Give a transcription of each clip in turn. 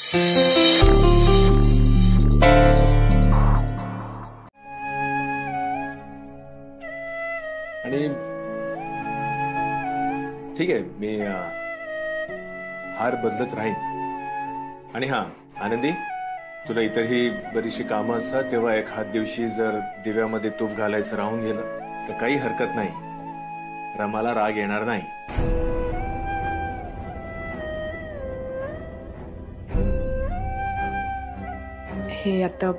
आणि ठीक आहे, मी हार बदलत राहीन. आणि हा आनंदी, तुला इतरही बरीचशी कामं असतात, तेव्हा एखाद दिवशी जर दिव्यामध्ये तूप घालायचं राहून गेलं तर काही हरकत नाही, रमाला राग येणार नाही. हे आता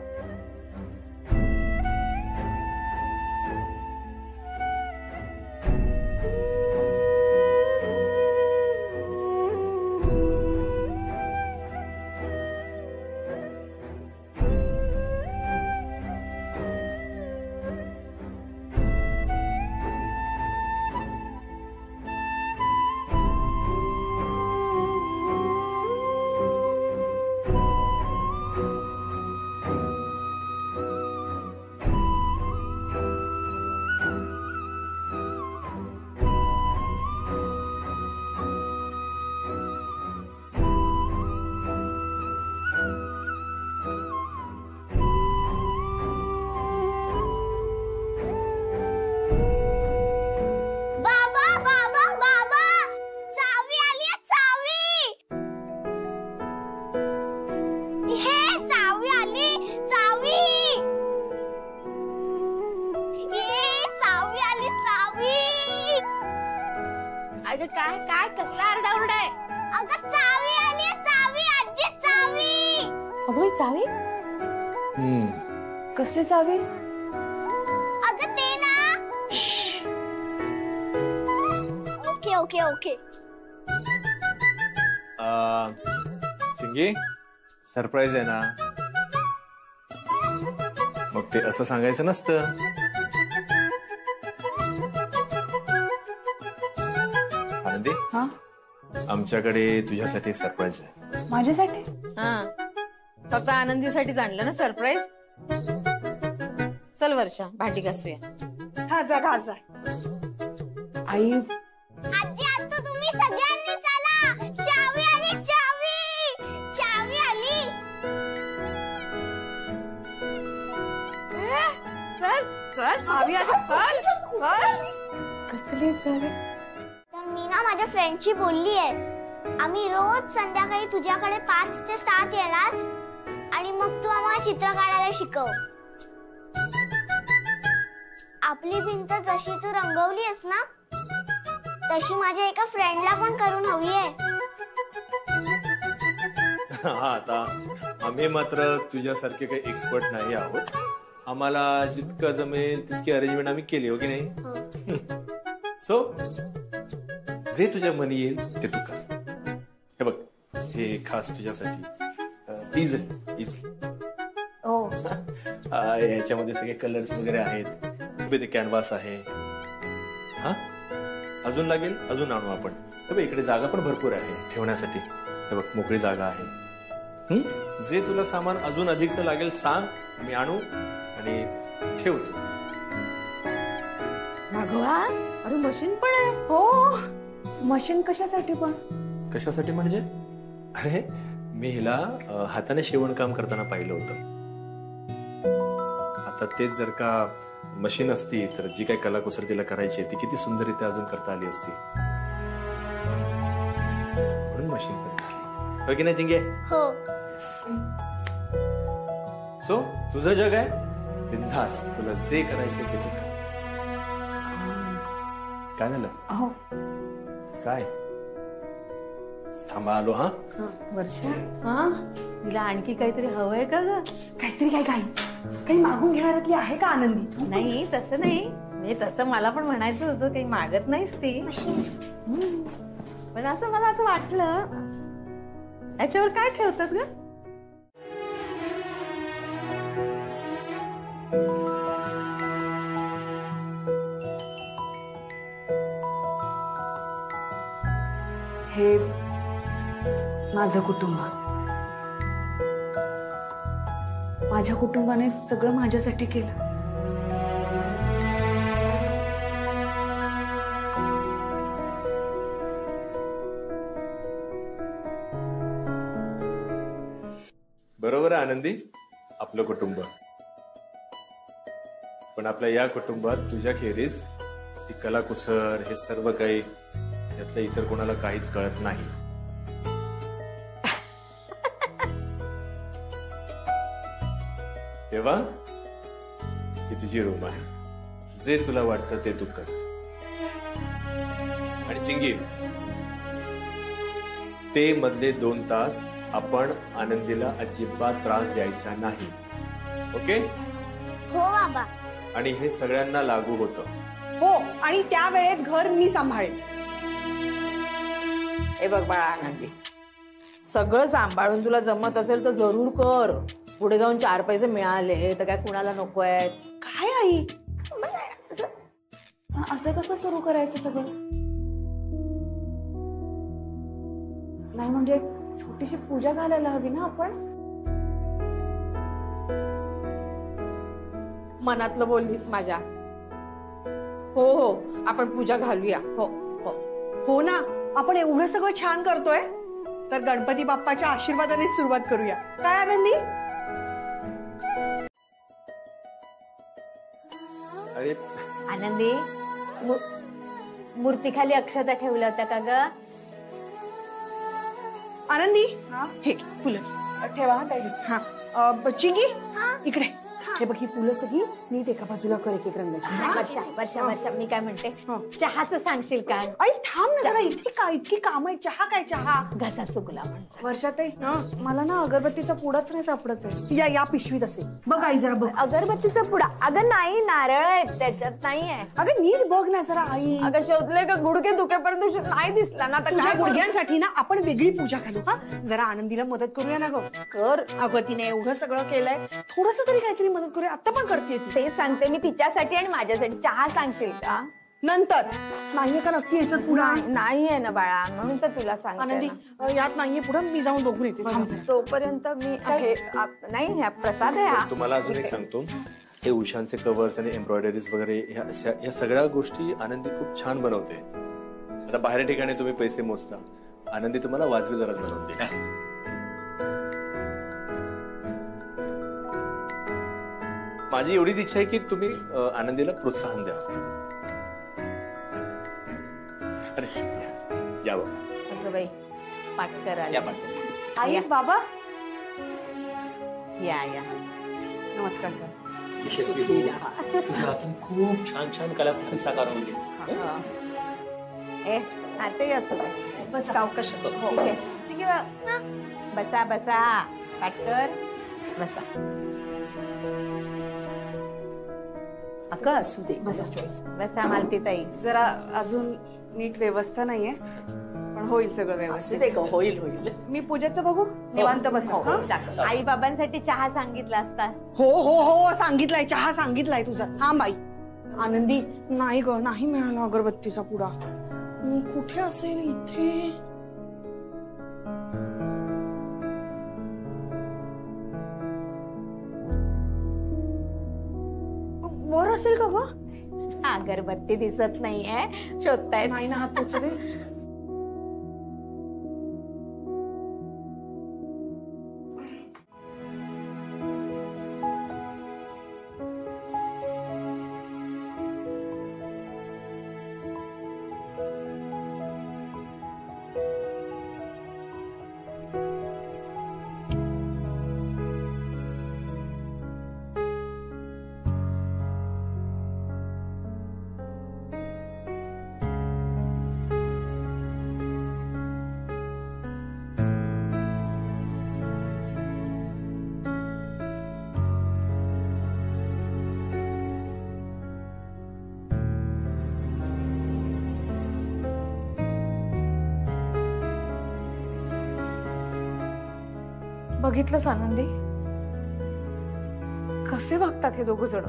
काय काय कसला आरडाओरडा आहे? अगं चावी आली, चावी, आजी चावी. अगं चावी? कसली चावी? अगं ते ना. Okay okay okay. चिंगी, सरप्राईज आहे ना, मग ते असं सांगायचं नसतं. आनंदी, हा, आमच्याकडे तुझ्यासाठी एक सरप्राईज आहे. माझ्यासाठी? हा, फक्त आनंदीसाठीच आणलं ना सरप्राईज. चल वर्षा, भांडी घासूया. हा, जा घासा. आई, आजी आता तुम्ही सगळ्यांनी चला. चावी आली, चावी, चावी आली. चल चल, चावी आली, चल चल. कसली चावी? तर मी ना माझ्या फ्रेंडशी बोलली आहे, आम्ही रोज संध्याकाळी तुझ्याकडे 5 ते 7 येणार आणि मग तू आम्हाला चित्र काढायला शिकव. आपली भिंत जशी तू रंगवली आहेस ना, तशी माझ्या एका फ्रेंडला पण करून हवी आहे. हा, आता आम्ही मात्र तुझ्यासारखे काही एक्सपर्ट नाही आहोत. आम्हाला जितकं जमेल तितकी अरेंजमेंट आम्ही केली, हो की नाही? सो जे तुझ्या मनी येईल ते तू कर. हे बघ, हे खास तुझ्यासाठी इझी. ओ, याच्यामध्ये सगळे कलर्स वगैरे आहेत, ते कॅनव्हास आहे. हा, अजून लागेल, अजून आणू आपण. हे बघ, इकडे जागा पण भरपूर आहे ठेवण्यासाठी. हे बघ, मोकळी जागा आहे. जे तुला सामान अजून अधिकच लागेल सांग, आम्ही आणू आणि ठेवतो. मागवा, अरे मशीन पण आहे. हो, मशीन कशासाठी पण? कशासाठी म्हणजे? अरे, मी हिला हाताने शिवणकाम करताना पाहिलं होतं. आता तेच जर का मशीन असती तर जी काही कलाकुसर तिला करायची ती किती सुंदररित्या अजून करता आली असती. म्हणून मशीन पण घेतली, हो की नाही चिंगे? हो. सो तुझं जग आहे, बिनधास्त, तुला जे करायचं ते तू कर. काय झालं? अहो, काय? थांबा, आलो. हा, वर्षा, हा, तिला आणखी काहीतरी हवंय का ग? काहीतरी काय काही मागून घेणाऱ्यातली आहे का आनंदी? नाही, तसं नाही, म्हणजे तसं मला पण म्हणायचं होतं, काही मागत नाहीस ती. पण असं मला असं वाटलं, याच्यावर काय ठेवतात ग? हे माझं कुटुंब. माझ्या कुटुंबाने सगळं माझ्यासाठी केलं. बरोबर आहे आनंदी, आपलं कुटुंब. पण आपल्या या कुटुंबात तुझ्या खेरीज ती कलाकुसर हे सर्व काही यातलं इतर कोणाला काहीच कळत नाही. तेव्हा ही तुझी रूम आहे. जे तुला वाटतं ते तू कर. आणि चिंगी, ते मधले 2 तास आपण आनंदीला अजिबात त्रास द्यायचा नाही. ओके? हो बाबा. आणि हे सगळ्यांना लागू होतं. हो, आणि त्या वेळेत घर मी सांभाळेन. हे बघ बाळा आनंदी, सगळं सांभाळून तुला जमत असेल तर जरूर कर. पुढे जाऊन 4 पैसे मिळाले तर काय कुणाला नको आहेत? काय आई? असं कसं सुरू करायचं सगळं? नाही म्हणजे छोटीशी पूजा घालायला हवी ना आपण. मनातलं बोललीस माझ्या. हो हो, आपण पूजा घालूया. हो हो हो ना, आपण एवढं सगळं छान करतोय तर गणपती बाप्पाच्या आशीर्वादाने सुरुवात करूया. काय आनंदी? अरे आनंदी, मूर्तीखाली अक्षता ठेवल्या होत्या का ग? आनंदी, हा? हे फुलं ठेवा हा ताई. हा. चिंगी, इकडे. हे बघ, ही फुलं सगळी नीट एका बाजूला कर, एक रंगाची. वर्षा वर्षा वर्षा, मी काय म्हणते, हा. चहाचं सांगशील का? आई थांब ना जरा, इथे काय इतकी काम आहे. चहा काय चहा? घसा सुकला म्हणतो. वर्षाताई, मला ना अगरबत्तीचा पुडाच नाही सापडत आहे. या पिशवीत असेल बघ आई, जरा बघ. अगरबत्तीचा पुडा? अगं नाही, नारळ आहेत त्याच्यात, नाहीये. अगं नीट बघ ना जरा आई. अगं शोधले का गुडघे दुखेपर्यंत नाही दिसला ना. तर तुझ्या काय करू? गुडघ्यांसाठी ना आपण वेगळी पूजा घालू. हा, जरा आनंदीला मदत करूया ना ग. कर. अगं तिने एवढं सगळं केलंय, थोडस तरी काहीतरी मदत करूया. आता पण करते ती. ते सांगते मी तिच्यासाठी आणि माझ्यासाठी. चहा सांगशील का? नंतर नाहीये का नक्की याच्यात पुढे? नाहीये ना बाळा, म्हणून तर तुला आनंदी सांगते. यात नाहीये पुढे, मी जाऊन बघून येते. थांब जरा. तोपर्यंत मी नाही, ह्या प्रसाद आहे हा. तुम्हाला अजून एक सांगतो, हे उशांचे कव्हर्स आणि एम्ब्रॉयडरीज वगैरे ह्या सगळ्या गोष्टी आनंदी खूप छान बनवते. आता बाहेर ठिकाणी तुम्ही पैसे मोजता, आनंदी तुम्हाला वाजवी दरात बनवते. माझी एवढीच इच्छा आहे की तुम्ही आनंदीला प्रोत्साहन द्या. अरे या बाबा. अगं बाई, पाटकर आले. या पाटकर. आई या. बाबा या या. नमस्कार. यशस्वी हो. तुझ्या हातून खूप छान छान कलाकृती साकार होते. ए, आते असतो. बस सावकाश. ठीक आहे. ठीक आहे. बसा बसा पाटकर, बसा. अगं असू दे. बसा मालतीताई. जरा अजून नीट व्यवस्था नाहीये, पण होईल सगळं व्यवस्थित. होईल होईल. मी पूजेचं बघू, निवांत बसा. हा? आई बाबांसाठी चहा सांगितला असता. हो हो हो, सांगितलाय, चहा सांगितलाय तुझा. हा बाई. आनंदी, नाही ग, नाही मिळाला अगरबत्तीचा पुडा. कुठे असेल? इथे. वर असेल का ग? अगरबत्ती दिसत नाहीये, शोधताय? नाही ना, हात पोचते. बघितलंस आनंदी, कसे वागतात हे दोघ जण.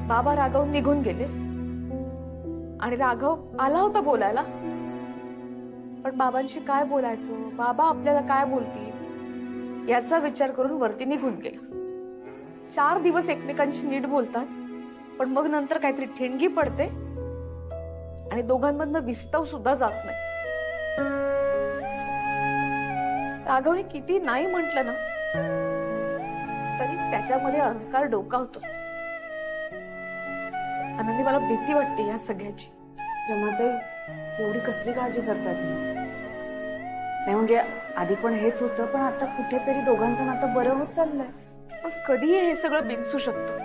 बाबा राघव निघून गेले आणि राघव आला होता बोलायला, पण बाबांशी काय बोलायचं, बाबा आपल्याला काय बोलतील याचा विचार करून वरती निघून गेला. 4 दिवस एकमेकांशी नीट बोलतात, पण मग नंतर काहीतरी ठिणगी पडते आणि दोघांमधनं विस्तव सुद्धा जात नाही. राघवने किती नाही म्हटलं ना तरी त्याच्यामध्ये अहंकार डोकावतोच. आनंदी, मला भीती वाटते या सगळ्याची. रमाताई, एवढी कसली काळजी करता तुम्ही? नाही म्हणजे आधी पण हेच होतं, पण आता कुठेतरी दोघांचं नातं बरं होत चाललंय. पण कधी हे सगळं बिनसू शकतं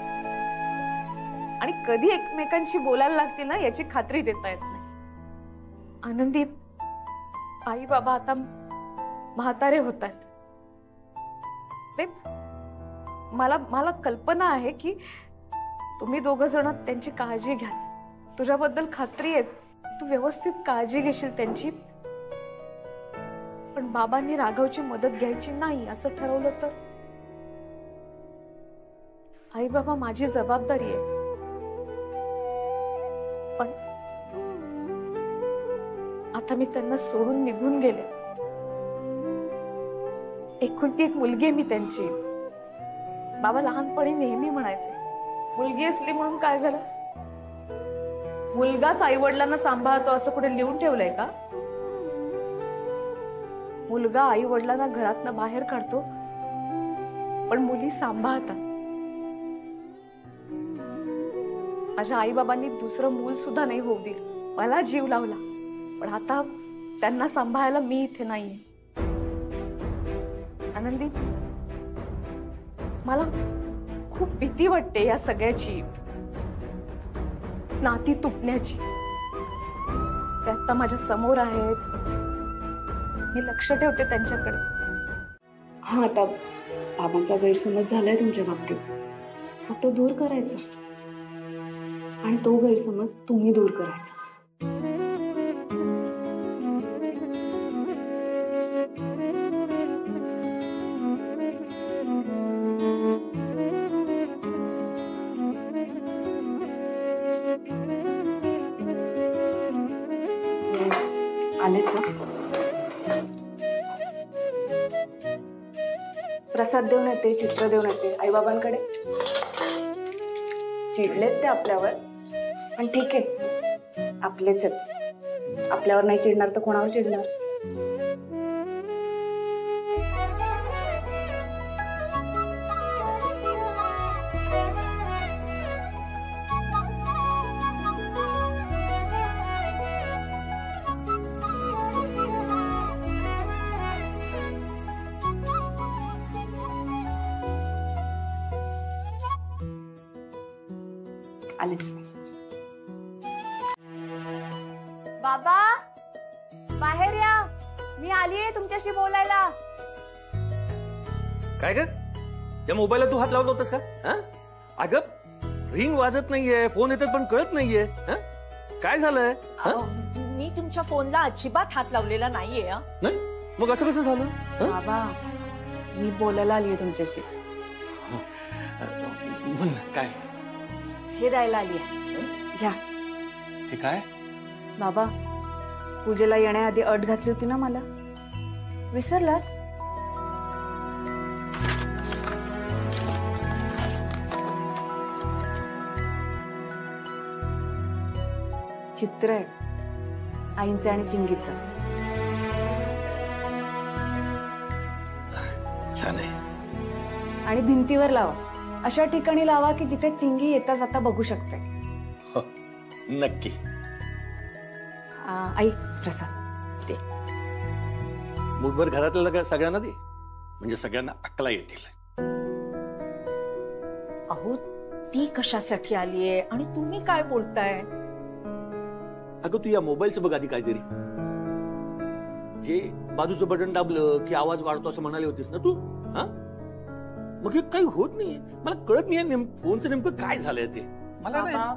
आणि कधी एकमेकांशी बोलायला लागतील ना याची खात्री देता येत नाही. आनंदी, आई बाबा आता म्हातारे होत आहेत. मला कल्पना आहे की तुम्ही दोघ जण त्यांची काळजी घ्याल. तुझ्याबद्दल खात्री आहे, तू व्यवस्थित काळजी घेशील त्यांची. पण बाबांनी राघवची मदत घ्यायची नाही असं ठरवलं तर? आई बाबा माझी जबाबदारी आहे, पण आता मी त्यांना सोडून निघून गेले. एकुलती एक मुलगी आहे मी त्यांची. बाबा लहानपणी नेहमी म्हणायचे, मुलगी असली म्हणून काय झालं? मुलगाच आई वडिलांना सांभाळतो असं कुठे लिहून ठेवलंय का? मुलगा आई वडिलांना घरातनं बाहेर काढतो, पण मुली सांभाळतात. माझ्या आई बाबांनी दुसरं मूल सुद्धा नाही होऊ दिलं. मला जीव लावला, पण आता त्यांना सांभाळायला मी इथे नाहीये. आनंदी, मला खूप भीती वाटते या सगळ्याची, नाती तुटण्याची. ते आता माझ्या समोर आहेत, मी लक्ष ठेवते त्यांच्याकडे. हा, आता बाबांचा गैरसमज झालाय तुमच्या बाबतीत, फक्त दूर करायचा आणि तो गैरसमज तुम्ही दूर करायचा. आलेच ना? प्रसाद देऊन येते, चित्र देऊन येते आई बाबांकडे. चिडलेत ते आपल्यावर, पण ठीक आहे, आपलेच आहेत. आपल्यावर नाही चिडणार तर कोणावर चिडणार? आलेच. बाबा, बाहेर या, मी आलीये तुमच्याशी बोलायला. काय ग, त्या मोबाईलला तू हात लावला होतास का? अगं रिंग वाजत नाहीये, फोन येतात पण कळत नाहीये. काय झालंय? मी तुमच्या फोनला अजिबात हात लावलेला नाहीये. नाही, मग असं कसं झालं? बाबा, मी बोलायला आलीये तुमच्याशी. काय? हे द्यायला आलीये, घ्या. हे काय? बाबा, पूजेला येण्याआधी अट घातली होती ना मला, विसरलात? चित्र आहे आईंचं आणि चिंगीचं. छान आहे. आणि भिंतीवर लावा, अशा ठिकाणी लावा की जिथे चिंगी येता जाता बघू शकते. नक्की. आई, प्रसाद दे. मुठभर घरातल्या सगळ्यांना दे, म्हणजे सगळ्यांना अक्कला येतील. अहो, ती कशासाठी आलीये आणि तुम्ही काय बोलताय? अगं तू या मोबाईलचं बघ आधी काहीतरी. हे बाजूचं बटन दाबलं की आवाज वाढतो असं म्हणाली होतीस ना तू? मग हे काही होत नाही, मला कळत नाही फोनचं नेमकं काय झालंय ते. मला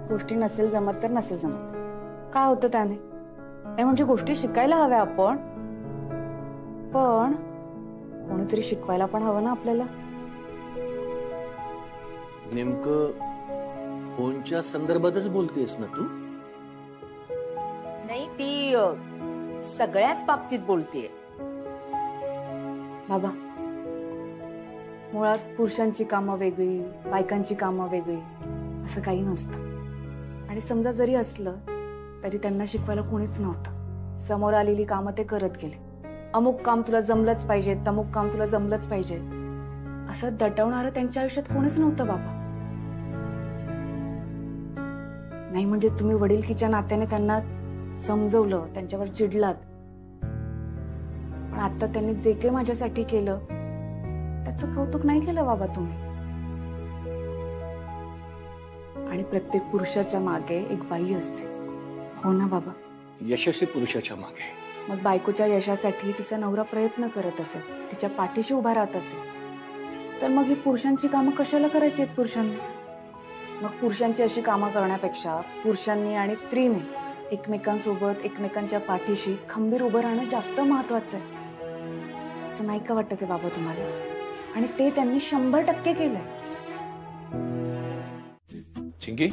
गोष्टी नसेल जमत तर नसेल जमत, काय होतं त्याने? नाही म्हणजे गोष्टी शिकायला हव्या आपण, पण कोणीतरी शिकवायला पण हवं ना आपल्याला. नेमकं फोनच्या संदर्भातच बोलतेस ना तू? नाही, ती सगळ्याच बाबतीत बोलतेय. बाबा, मुळात पुरुषांची कामं वेगळी, बायकांची कामं वेगळी असं काही नसतं. आणि समजा जरी असलं तरी त्यांना शिकवायला कोणीच नव्हतं. समोर आलेली कामं ते करत गेले. अमुक काम तुला जमलंच पाहिजे, तमुक काम तुला जमलंच पाहिजे, असं दटवणारं त्यांच्या आयुष्यात कोणीच नव्हतं बाबा. नाही म्हणजे तुम्ही वडिलकीच्या नात्याने त्यांना समजवलं, त्यांच्यावर चिडलात, पण आता त्यांनी जे काही माझ्यासाठी केलं त्याचं कौतुक नाही केलं बाबा तुम्ही. आणि प्रत्येक पुरुषाच्या मागे एक बाई असते, हो ना बाबा? यशस्वी पुरुषाच्या मागे. मग बायकोच्या यशासाठी तिचा नवरा प्रयत्न करत असेल, तिच्या पाठीशी उभा राहत असेल, तर मग ही पुरुषांची कामं कशाला करायची आहेत पुरुषांनी? मग पुरुषांची अशी कामं करण्यापेक्षा पुरुषांनी आणि स्त्रीने एकमेकांसोबत एकमेकांच्या पाठीशी खंबीर उभं राहणं जास्त महत्वाचं आहे. असं नाही का वाटत आहे बाबा तुम्हाला? आणि ते त्यांनी 100% केलंय. चिंकी,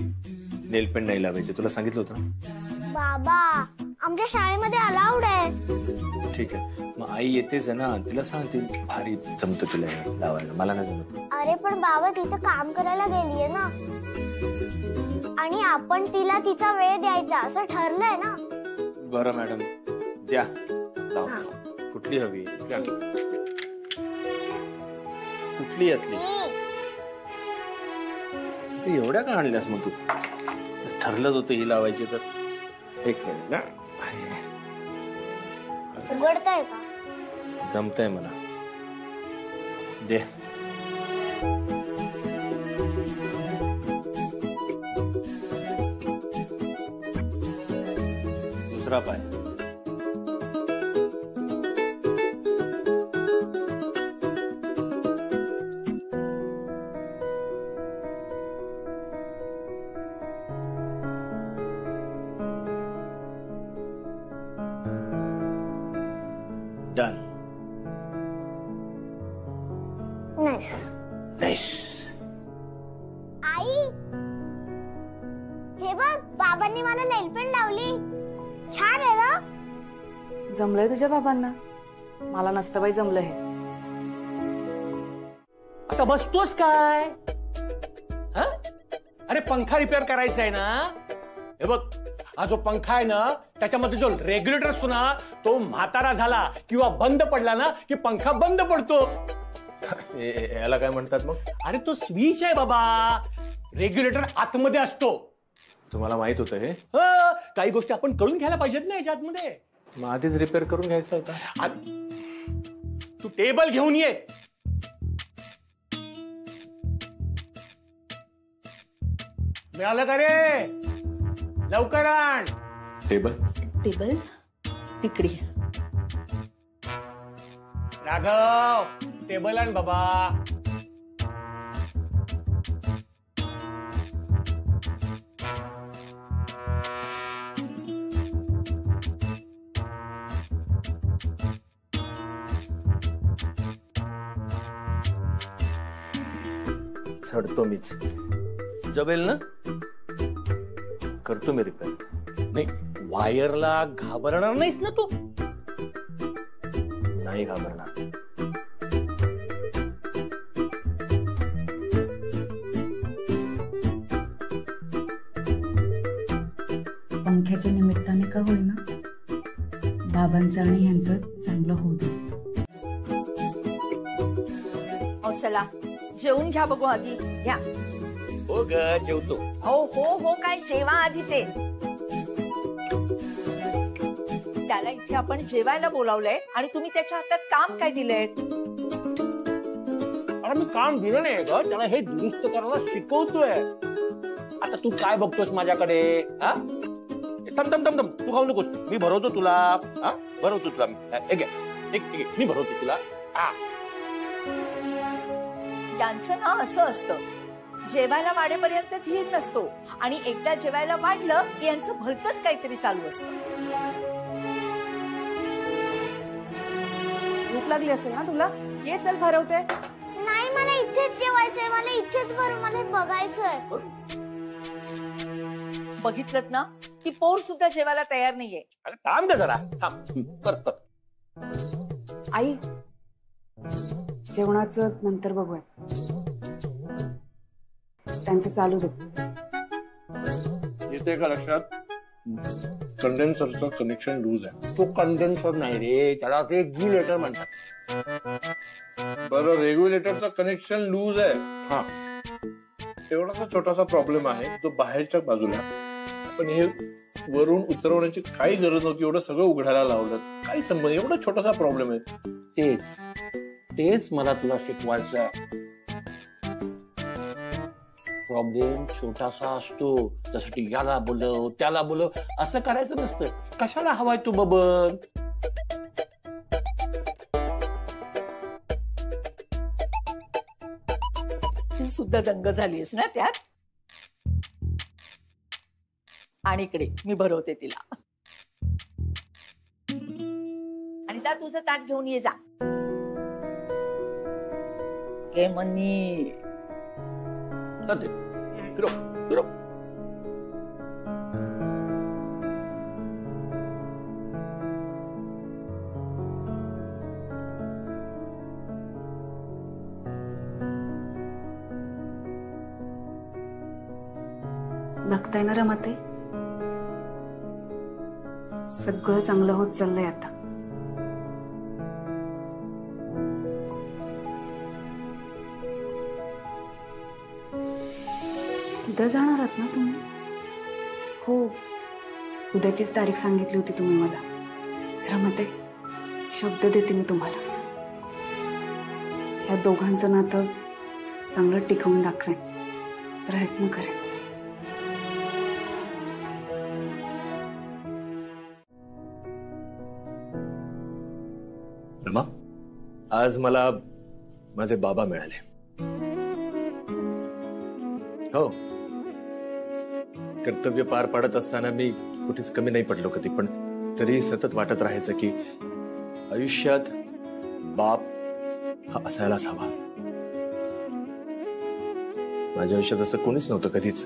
नेल पेंट नाही लावायचे, तुला सांगितलं होतं ना. बाबा आमच्या शाळेमध्ये अलाउड आहे. ठीक आहे, मग आई येतेच आहे ना, तिला सांगते भारी जमतं तुला हे लावायला, मला नाही जमत. अरे पण बाबा तिथं काम करायला गेलीये ना, आणि आपण तिला तिचा वेळ द्यायचा असं ठरलंय ना. बरं मॅडम, द्या लाव. कुठली हवी? कुठली यातली? तू एवढ्या का आणल्यास मग? तू ठरलंच होतं ही लावायची तर. एक मिनिट ना, उघडताय का? जमतंय मला, दे. दुसरा पाय. डन. नाईस. आई हे बघ, बाबांनी मला नेलपेंट लावली. छान आहे ना? जमलंय तुझ्या बाबांना? मला नसतं बाई जमलं हे. आता बसतोस काय? हा? अरे पंखा रिपेअर करायचा आहे ना. हे बघ, हा जो पंखा आहे ना, त्याच्यामध्ये जो रेग्युलेटर असतो ना, तो म्हातारा झाला किंवा बंद पडला ना की पंखा बंद पडतो. याला काय म्हणतात मग? अरे तो स्विच आहे बाबा, रेग्युलेटर आतमध्ये असतो. तुम्हाला माहित होतं हे? काही गोष्टी आपण कळून घ्यायला पाहिजेत ना याच्यामध्ये. मग आधीच रिपेअर करून घ्यायचा होता. तू टेबल घेऊन ये. मिळालं का रे? लवकर आण. टेबल तिकडी. राघव, टेबल आण बाबा. चढतो मीच. जमेल ना? करतो मी रिपेअर. नाही, वायरला घाबरणार नाहीस ना तू? नाही घाबरणार. पंख्याच्या निमित्ताने का होईना बाबांचं आणि यांचं चांगलं होऊ दे. चला जेवून घ्या बघू आधी. घ्या. हो ग, जेवतो. हो काय जेवा आधी ते. त्याला इथे आपण जेवायला बोलावलंय आणि तुम्ही त्याच्या हातात काम काय दिलंय? अरे मी काम दिलं नाही ग, त्याला हे दुरुस्त करायला शिकवतोय. आता तू काय बघतोस माझ्याकडे? हा, थांब, तू खाऊ नकोस, मी भरवतो तुला. हा, भरवतो तुला. मी भरवतो तुला. यांचं ना असं असतं, जेवायला वाढेपर्यंत धीर नसतो आणि एकदा जेवायला वाढलं की यांचं भलतंच काहीतरी चालू असतं. भूक लागली असेल ना तुला? ये चल भरवते. नाही, मला इथेच जेवायचंय, मला इथेच भरून मला बघायचंय. बघितलं ना, ती पोर सुद्धा जेवायला तयार नाहीये. अरे थांब ग जरा, थांब. कर. आई, जेवणाचं नंतर बघूया, त्यांचं चालू दे. येते का लक्षात? कंडेन्सरचं कनेक्शन लूज आहे. तो कंडेन्सर नाही रे, त्याला रेग्युलेटर म्हणतात. बरं, रेग्युलेटरचं कनेक्शन लूज आहे. हा, एवढासा छोटासा प्रॉब्लेम आहे तो बाहेरच्या बाजूला. पण हे वरून उतरवण्याची काही गरज नव्हती. एवढं सगळं उघडायला लावलं, काही संबंध. एवढा छोटासा प्रॉब्लेम आहे. तेच मला तुला शिकवायचं. प्रॉब्लेम छोटासा असतो, त्यासाठी याला बोलव त्याला बोलव असं करायचं नसतं. कशाला हवाय तू बबन? तू सुद्धा दंग झालीस ना त्यात. आणि इकडे मी भरवते तिला. आणि जा तुझं ताट घेऊन ये जा. के मनी करते. फिरो फिरो. बघताय ना रमाताई, सगळं चांगलं होत चाललंय आता. उद्या जाणार आहात ना तुम्ही? हो, उद्याचीच तारीख सांगितली होती तुम्ही मला. रमाताई, शब्द देते मी तुम्हाला. ह्या दोघांचं नातं चांगलं टिकवून दाखवेन, प्रयत्न करेन. रमा, आज मला माझे बाबा मिळाले. हो, कर्तव्य पार पाडत असताना मी कुठेच कमी नाही पडलो कधी. पण तरी सतत वाटत राहायचं की आयुष्यात बाप हा असायलाच हवा. माझ्या आयुष्यात असं कोणीच नव्हतं कधीच.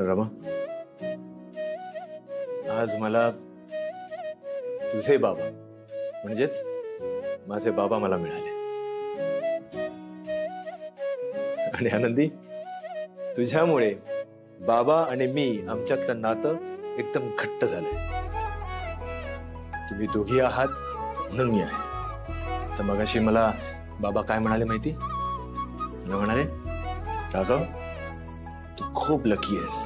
रमा, आज मला तुझे बाबा म्हणजेच माझे बाबा मला मिळाले. आणि आनंदी, तुझ्यामुळे बाबा आणि मी आमच्यातलं नातं एकदम घट्ट झालंय. तुम्ही दोघी आहात म्हणून मी आहे. तर मगाशी मला बाबा काय म्हणाले माहिती? मला म्हणाले, राघव, तू खूप लकी आहेस.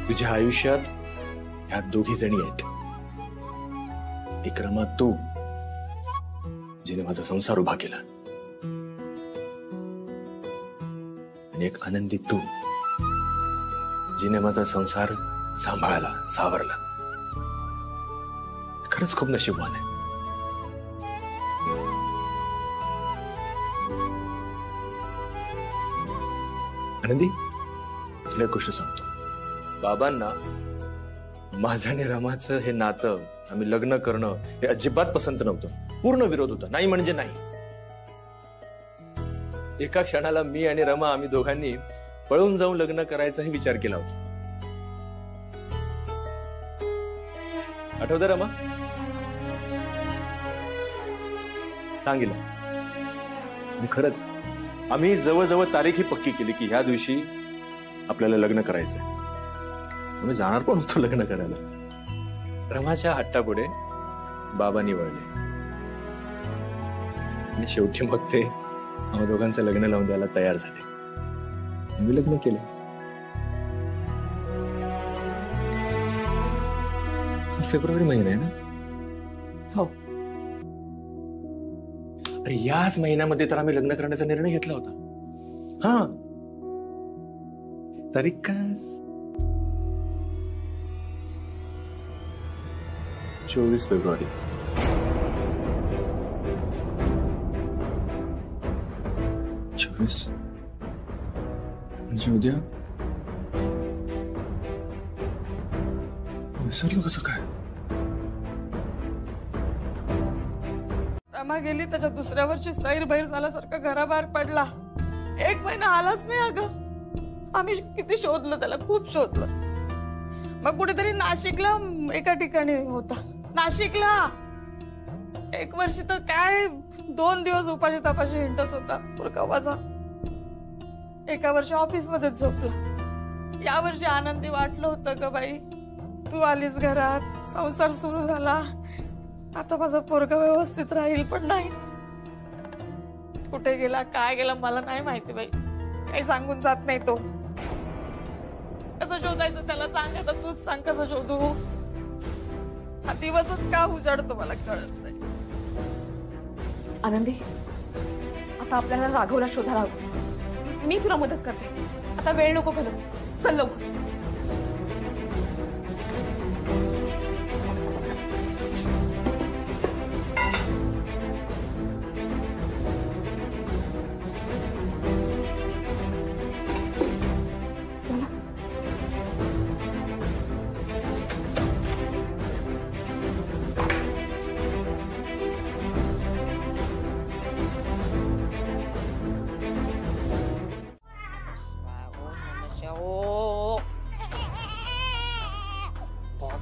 तुझ्या आयुष्यात ह्या दोघी जणी आहेत. एक रमा तू, जिने माझा संसार उभा केला, आणि एक आनंदी तू, जिने माझा संसार सांभाळला, सावरला. खरंच खूप नशीबवान आहे. आनंदी, तुला एक गोष्ट सांगतो. बाबांना माझं आणि रमाचं हे नातं, आम्ही लग्न करणं, हे अजिबात पसंत नव्हतं. पूर्ण विरोध होता. नाही म्हणजे नाही. एका क्षणाला मी आणि रमा, आम्ही दोघांनी पळून जाऊन लग्न करायचाही विचार केला होता. आठवतं रमा? सांगितलं. आणि खरंच आम्ही जवळजवळ तारीखही पक्की केली की ह्या दिवशी आपल्याला लग्न करायचंय. आम्ही जाणार पण होतो लग्न करायला. रमाच्या हट्टापुढे बाबांनी वळले आणि शेवटी मग ते आम्हा दोघांचं लग्न लावून द्यायला तयार झाले. मी लग्न केलं. फेब्रुवारी महिना आहे ना? हो. अरे याच महिन्यामध्ये तर आम्ही लग्न करण्याचा निर्णय घेतला होता. हा, तारीख काय? 24 फेब्रुवारी. म्हणजे उद्या. विसरलो कसं काय? रमा गेली, त्याच्या दुसऱ्या वर्षी सैर बहिर झाल्यासारखं घराबाहेर पडला. 1 महिना आलाच नाही. अगं, आम्ही किती शोधलं त्याला, खूप शोधलं. मग कुठेतरी नाशिकला एका ठिकाणी होता. नाशिकला 1 वर्ष तर काय 2 दिवस उपाशी तापाशी हिंडत होता. पुरकावाचा. 1 वर्ष ऑफिस मध्ये झोपला. यावर्षी आनंदी वाटलं होतं का बाई? तू आलीस घरात, संसार सुरू झाला. आता माझा पोरगा व्यवस्थित राहील, पण नाही. कुठे गेला, काय गेला मला नाही माहिती बाई. काही सांगून जात नाही तो. कसं शोधायचं त्याला सांग. आता तूच सांग कसं शोधू. हा दिवसच का उजाडतो मला कळत नाही. आनंदी, आता आपल्याला राघवला शोधायला हवं. मी तुला मदत करते. आता वेळ नको घालू. चल लवकर.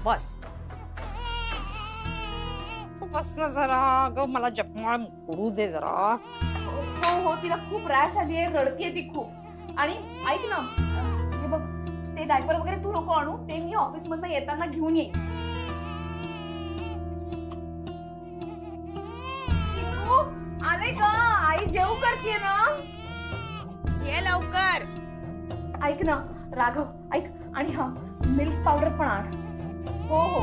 बस बस ना जरा. अगं मला जपमाळ उडू दे जरा. हो हो, तिला खूप रॅश आली आहे, रडतीये ती खूप. आणि ऐक ना, हे बघ, ते डायपर वगैरे तू नको आणू. ते मी ऑफिस मधनं येताना घेऊन येईन. चिकू, आले का? आई जेवू करते ना. ये लवकर. ऐक ना राघव, ऐक. आणि हा मिल्क पावडर पण आण. हो हो,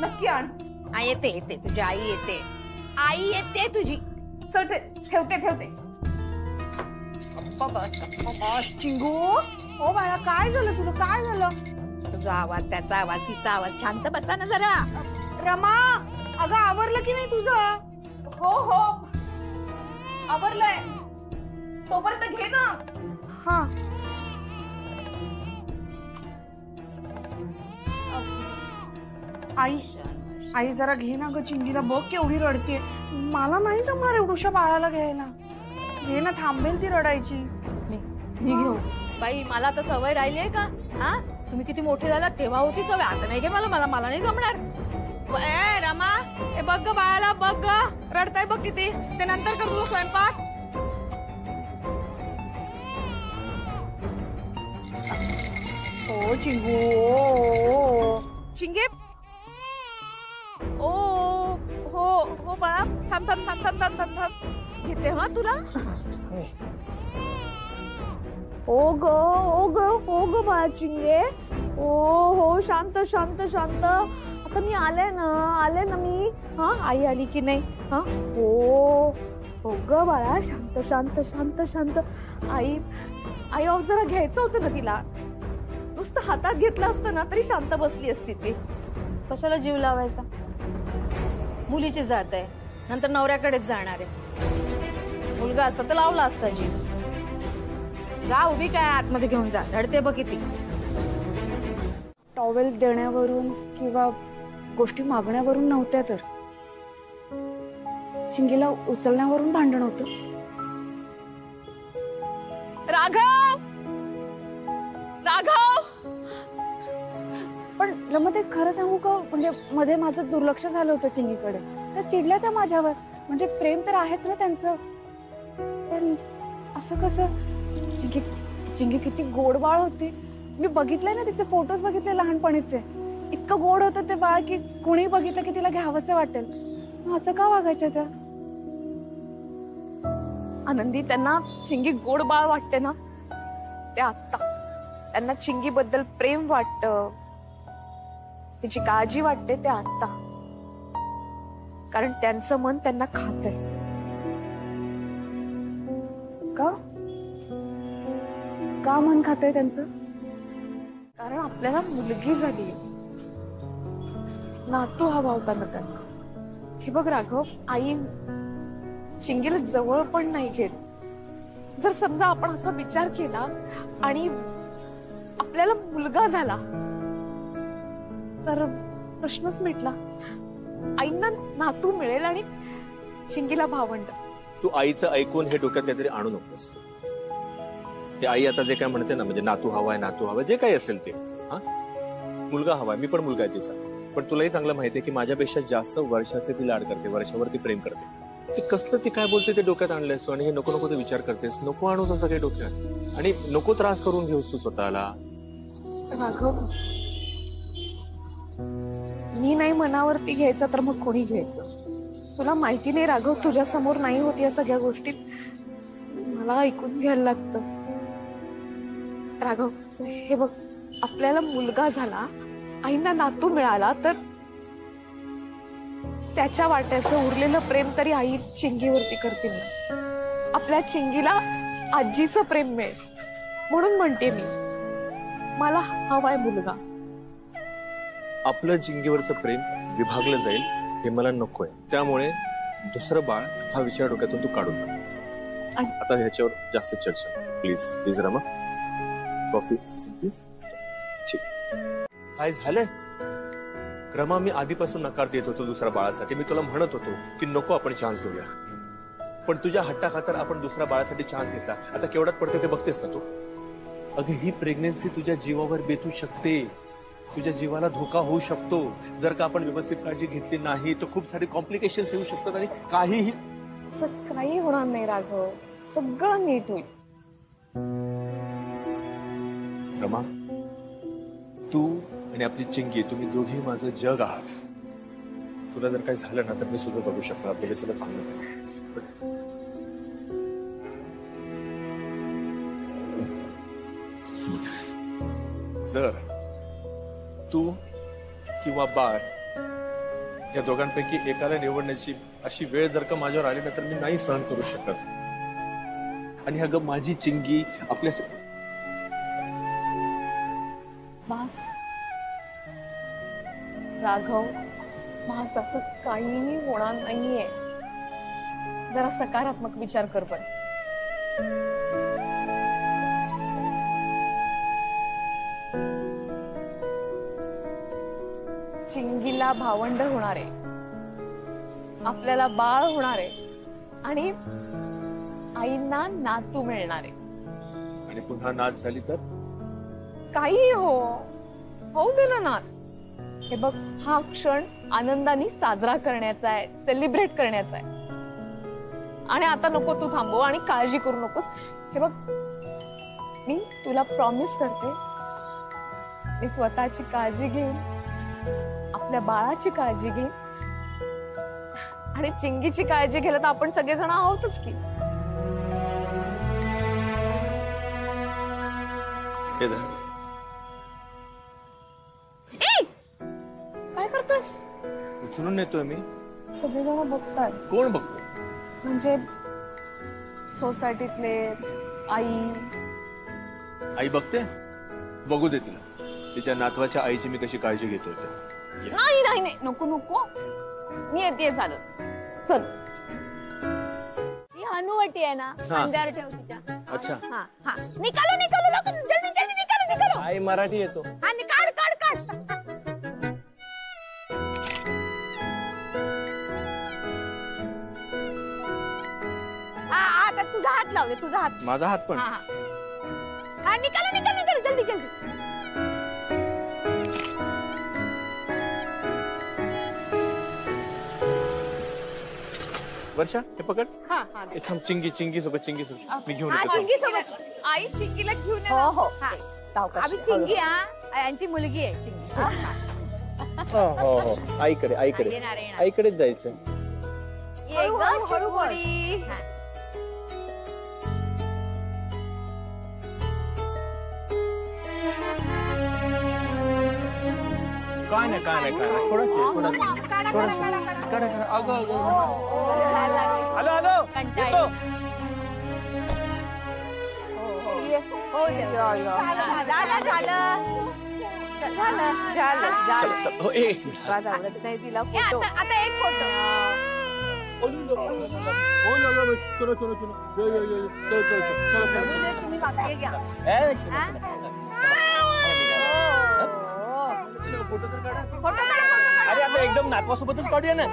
नक्की आण. आई येते येते, तुझी आई येते. आई येते तुझी. चल ठेवते ठेवते. बस चिंगू. हो बाळा, काय झालं तुला? काय झालं? तुझा आवाज, त्याचा आवाज, तिचा आवाज. शांत बसा ना जरा. रमा, अगं आवरलं की नाही तुझं? हो हो, आवरलंय. तोपर्यंत घे ना. हा. आई जरा घे ना ग चिंगीला. बघ केवढी रडते. मला नाही जमणार एवढ्याशा बाळाला घ्यायला. घे ना, थांबेल ती रडायची. मी घेऊ. बाई मला तर सवय राहिली आहे का? हा, तुम्ही किती मोठे झालात तेव्हा होती सवय. आता नाही घे मला. मला नाही जमणार. रमा, हे बघ ग बाळाला, बघ ग रडताय बघ किती. ते नंतर कर तुझा स्वयंपाक. ओ चिंगू, चिंगे. ओ हो हो बाळा, थांब थांब थांब थांब थांब थांब थांब. घेते हा तुला. ओ ग बाळा चिंगे. ओ हो, शांत शांत शांत. आता मी आले ना मी. हा, आई आली की नाही? हा, हो हो ग बाळा, शांत शांत शांत शांत. आई जरा घ्यायचं होतं ना तिला. नुसतं हातात घेतलं असतं ना तरी शांत बसली असती ती. कशाला जीव लावायचा? मुलीची जात आहे, नंतर नवऱ्याकडेच जाणार आहे. मुलगा असता तर लावला असता जीव. जा, उभी काय आतमध्ये घेऊन जा. रडते बघ किती. टॉवेल देण्यावरून किंवा गोष्टी मागण्यावरून नव्हत्या तर चिंगीला उचलण्यावरून भांडण होतं. राघव. पण रमते, खरं सांगू का, म्हणजे मध्ये माझं दुर्लक्ष झालं होतं चिंगीकडे. त्या चिडल्या त्या माझ्यावर. म्हणजे प्रेम तर आहेच ना त्यांचं, पण असं कसं? चिंगी किती गोड बाळ होती. मी बघितलंय ना तिचे फोटोज बघितले लहानपणीचे. इतकं गोड होतं ते बाळ की कोणी बघितलं की तिला घ्यावंसं वाटेल. असं का वागायचं त्या? आनंदी, त्यांना चिंगी गोड बाळ वाटते ना, ते आत्ता. त्यांना चिंगी बद्दल प्रेम वाटतं, तिची काळजी वाटते, ते आत्ता. कारण त्यांचं मन त्यांना खातंय. का मन खातंय त्यांचं? कारण आपल्याला मुलगी झाली, नातू हवा होता ना त्यांना. हे बघ राघव, आई चिंगीला जवळ पण नाही घेत. जर समजा आपण असा विचार केला आणि आपल्याला मुलगा झाला तर प्रश्नच मिटला. आईंना नातू मिळेल आणि चिंगीला भावंड. तू आईचं ऐकून हे डोक्यात काहीतरी आणू नकोस. ते आई आता जे काय म्हणते ना, म्हणजे नातू हवाय जे काही असेल ते. हा, मुलगा हवाय, मी पण मुलगा आहे तिचा. पण तुलाही चांगलं माहितीये की माझ्यापेक्षा जास्त वर्षाचे ती लाड करते, वर्षावरती प्रेम करते. ती कसलं ती काय बोलते ते डोक्यात आणलंयस आणि हे नको ते विचार करतेस. नको आणू तसं काही डोक्यात, आणि नको त्रास करून घेऊस तू स्वतःला. राघव, मी नाही मनावरती घ्यायचं तर मग कोणी घ्यायचं? तुला माहिती नाही राघव, तुझ्या समोर नाही होत या सगळ्या गोष्टी, मला ऐकून घ्यायला लागतं. राघव, हे बघ, आपल्याला मुलगा झाला, आईंना नातू मिळाला, तर त्याच्या वाट्याचं उरलेलं प्रेम तरी आई चिंगीवरती करतील ना. आपल्या चिंगीला आजीचं प्रेम मिळेल, म्हणून म्हणते मी, मला हवाय मुलगा. आपलं चिंगीवरचं प्रेम विभागलं जाईल हे मला नकोय, त्यामुळे दुसरं बाळ हा विचार डोक्यातून तू काढून टाक. आता ह्याच्यावर जास्त चर्चा प्लीज प्लीज. रमा, कॉफी. ठीक. काय झालंय रमा? मी आधीपासून नकार देत होतो दुसऱ्या बाळासाठी. मी तुला म्हणत होतो की नको आपण चान्स घेऊया, पण तुझ्या हट्टाखातर आपण दुसऱ्या बाळासाठी चान्स घेतला. आता केवढ्यात पडते ते बघतेस ना तू. अगं, ही प्रेग्नेन्सी तुझ्या जीवावर बेतू शकते, तुझ्या जीवाला धोका होऊ शकतो. जर का आपण व्यवस्थित काळजी घेतली नाही तर खूप सारे कॉम्प्लिकेशन्स येऊ शकतात आणि काहीही. असं काही होणार नाही राघव, सगळं नीट होईल. रमा, तू आणि आपली चिंगी, तुम्ही दोघी माझं जग आहात. तुला जर काही झालं ना तर मी सुद्धा जगू शकणार, हे तुला चांगलं माहिती. जर तू किंवा बाळ या दोघांपैकी एकाला निवडण्याची अशी वेळ जर का माझ्यावर आली ना तर मी नाही सहन करू शकत. आणि अगं, माझी चिंगी आपल्या बास राघव, बास, असं काहीही होणार नाहीये. जरा सकारात्मक विचार कर पण. चिंगीला भावंड होणार आहे, आपल्याला बाळ होणार आहे आणि आईंना नातू मिळणार आहे. आणि पुन्हा नात झाली तर काही होऊ दे ना नात. हे बघ, हा क्षण आनंदाने साजरा करण्याचा आहे, सेलिब्रेट करण्याचा आहे. आणि आता नको तू थांबव आणि काळजी करू नकोस. हे बघ, मी तुला प्रॉमिस करते, मी स्वतःची काळजी घेईन, आपल्या बाळाची काळजी घेईन आणि चिंगीची काळजी घ्यायला तर आपण सगळेजण आहोतच की. काय करतोस? उचलून नेतोय मी. सगळेजण बघतात. कोण बघतो? म्हणजे सोसायटीतले. आई बघते, बघू दे तिला. तिच्या नातवाच्या आईची मी कशी काळजी घेतोय ते. नाही नाही नाही, नको नको, मी येते झालं. चल. ही हनुवटी आहे ना, अंधार ठेव तिच्या. अच्छा. हा हा, निकालो निकालो, लवकर जल्दी जल्दी निकालो निकालो. आई मराठी येतो. हा, काढ काढ काढ. हा, आता तुझा हात लाव दे, तुझा हात. माझा हात पण. हा हा, निकालो निकालो निकालो, जल्दी जल्दी. वर्षा, हे पकड. हा हा, हे थांब, चिंगी सोबत मी घेऊन हा, येतो. चिंगी सोबत. आई चिंगीला घेऊन ये हो ना. हो, आम्ही चिंगी. हा, यांची मुलगी आहे चिंगी. हो, आईकडे येणार येणार. आईकडेच जायचं. ये ग चिंगोडी. हा. काय नाही थोडं आलो कंटाळी. हो, झालं. आवडत नाही तिला ए, आता एक फोटो. तुम्ही मागे घ्या. फोटो काढा. अरे आता एकदम नातवासोबतच काढूया ना.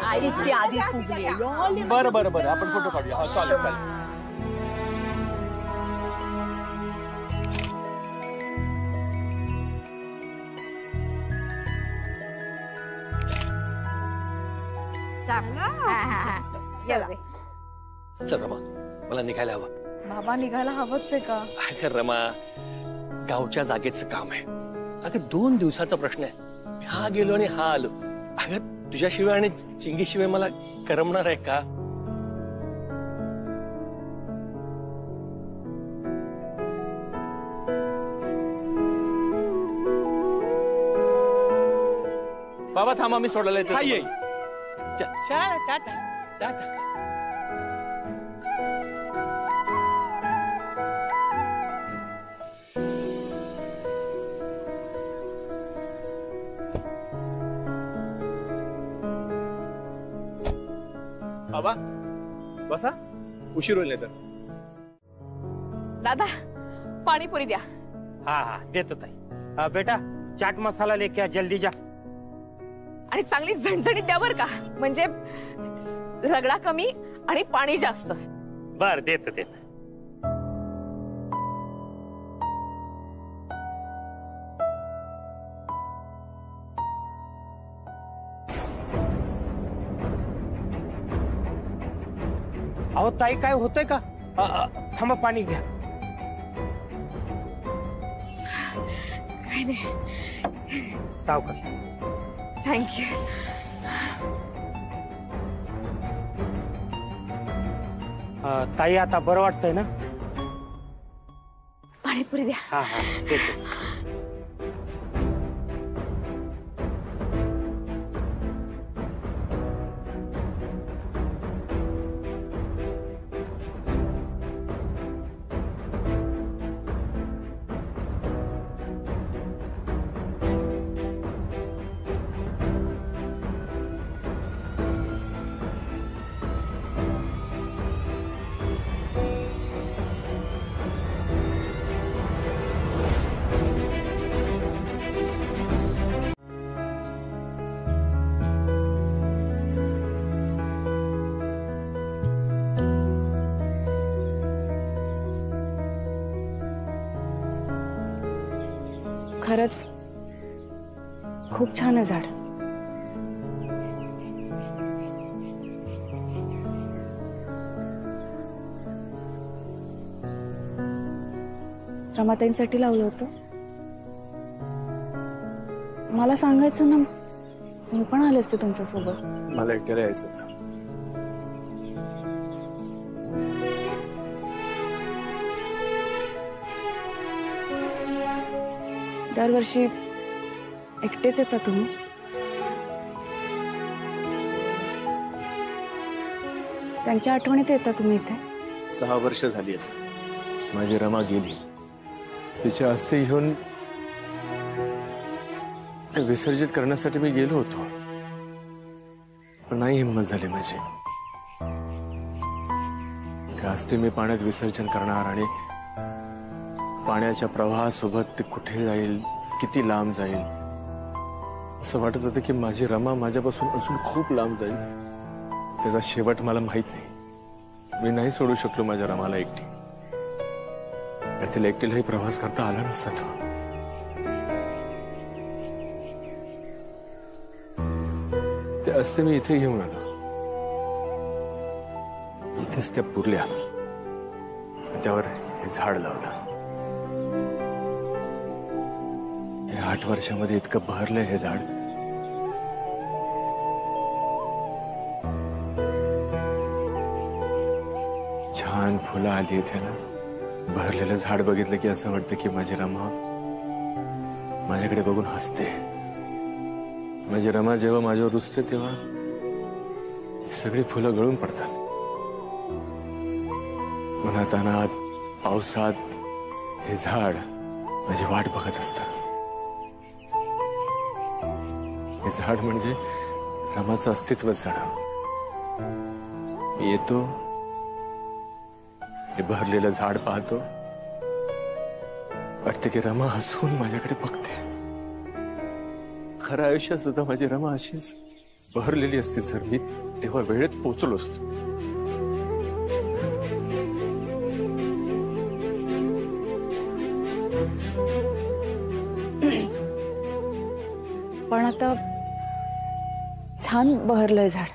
आईची आधीच फुगली. बरं आपण फोटो काढूया. चालेल. चल रमा, मला निघायला हवं. बाबा निघायला हवंच आहे का? अगं रमा, गावच्या जागेचं काम आहे. अगं 2 दिवसाचा प्रश्न आहे. हा गेलो आणि हा आलो. अगं तुझ्याशिवाय आणि चिंगीशिवाय मला करमणार आहे का? बाबा थांबा, मी सोडायला येतो. हा ये. बाबा बसा, उशीर होईल तर. दादा पाणीपुरी द्या. हाँ हाँ देतो ताई. बेटा चाट मसाला लेके आ, जल्दी जा. आणि चांगली झणझणीत द्या बर का, म्हणजे रगडा कमी आणि पाणी जास्त. बर देतो देतो. अहो ताई काय होतंय का? थांबा पाणी घ्या. काय नाही. सावकाश. थँक्यू. ताई आता बरं वाटतंय ना? पाणीपुरी द्या. हा हा देतो. खरंच खूप छान आहे झाड. रमाताईंसाठी लावलं होतं. मला सांगायचं ना, मी पण आले असते तुमच्यासोबत. मला एकट्याला यायचं होतं. दरवर्षी एकटेच येता तुम्ही? त्यांच्या आठवणीत येता तुम्ही इथे? 6 वर्ष झाली आहेत. माझी रमा गेली. तिच्या अस्थी घेऊन विसर्जित करण्यासाठी मी गेलो होतो, पण नाही हिंमत झाली माझी. त्या अस्थी मी पाण्यात विसर्जन करणार आणि पाण्याच्या प्रवाहासोबत ते कुठे जाईल, किती लांब जाईल. असं वाटत होतं की माझी रमा माझ्यापासून अजून खूप लांब जाईल. त्याचा शेवट मला माहित नाही. मी नाही सोडू शकलो माझ्या रमाला एकटी. तिला एकटीलाही प्रवास करता आला नसता तो. ते असते मी इथे घेऊन आलो. इथेच त्या पुरल्या, त्यावर हे झाड लावलं. 8 वर्षामध्ये इतकं बहरलंय हे झाड. छान फुलं आली त्याला. बहरलेलं झाड बघितलं की असं वाटतं की माझी रमा माझ्याकडे बघून हसते. माझी रमा जेव्हा माझ्यावर रुसते तेव्हा सगळी फुलं गळून पडतात. उन्हातानात पावसात हे झाड माझी वाट बघत असतं. हे झाड म्हणजे रमाचं अस्तित्वच जणं. मी येतो, हे बहरलेलं झाड पाहतो, वाटते की रमा हसून माझ्याकडे बघते. खरं आयुष्यात सुद्धा माझी रमा अशीच बहरलेली असते जर मी तेव्हा वेळेत पोहोचलो असतो. पण आता छान बहरलंय झाड.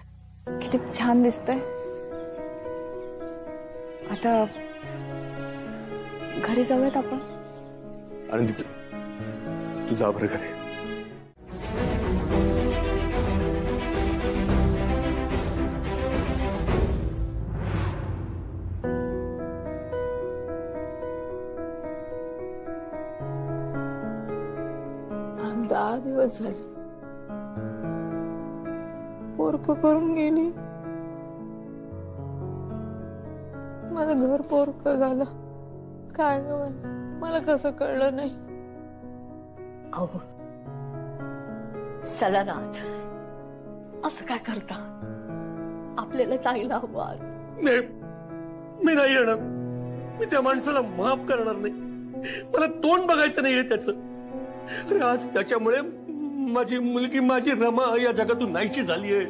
किती छान दिसतंय. आता घरी जाऊयात आपण. आणि तू जा बरं घरी. आणि 10 दिवस झाले पोरकं करून गेली. माझं घर पोरकं झालं. काय ग मला कसं कळलं नाही. अहो चला ना आता. असं काय करता? आपल्याला जायला हवं. नाही, मी नाही येणार. मी त्या माणसाला माफ करणार नाही. मला तोंड बघायचं नाहीये त्याचं. अरे आज त्याच्यामुळे माझी मुलगी, माझी रमा या जगातून नाहीशी झालीये.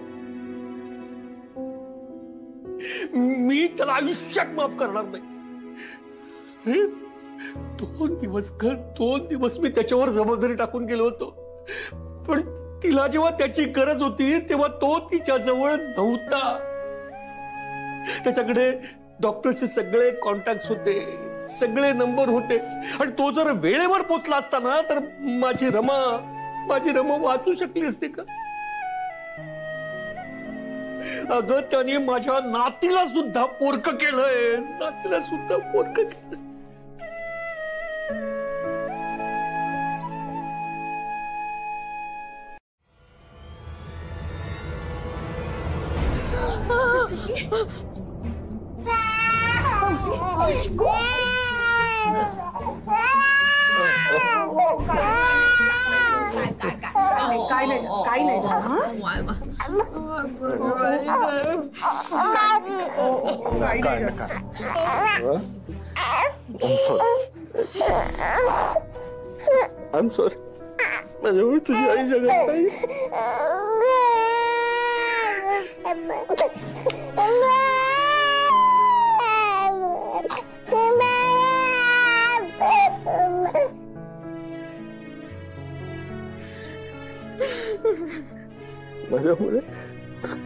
मी त्याला आयुष्यात माफ करणार नाही. अरे 2 दिवस मी त्याच्यावर जबाबदारी टाकून गेलो होतो, पण तिला जेव्हा त्याची गरज होती तेव्हा तो तिच्या जवळ नव्हता. त्याच्याकडे डॉक्टरचे सगळे कॉन्टॅक्ट होते, सगळे नंबर होते, आणि तो जर वेळेवर पोचला असता ना तर माझी रमा वाचू शकली असते का? अगं त्याने माझ्या नातीला सुद्धा पोरकं केलंय. नातीला सुद्धा पोरकं केलंय. काय नाही I'm sorry. माझ्यामुळे तुझी आई जगत नाही. माझ्यामुळे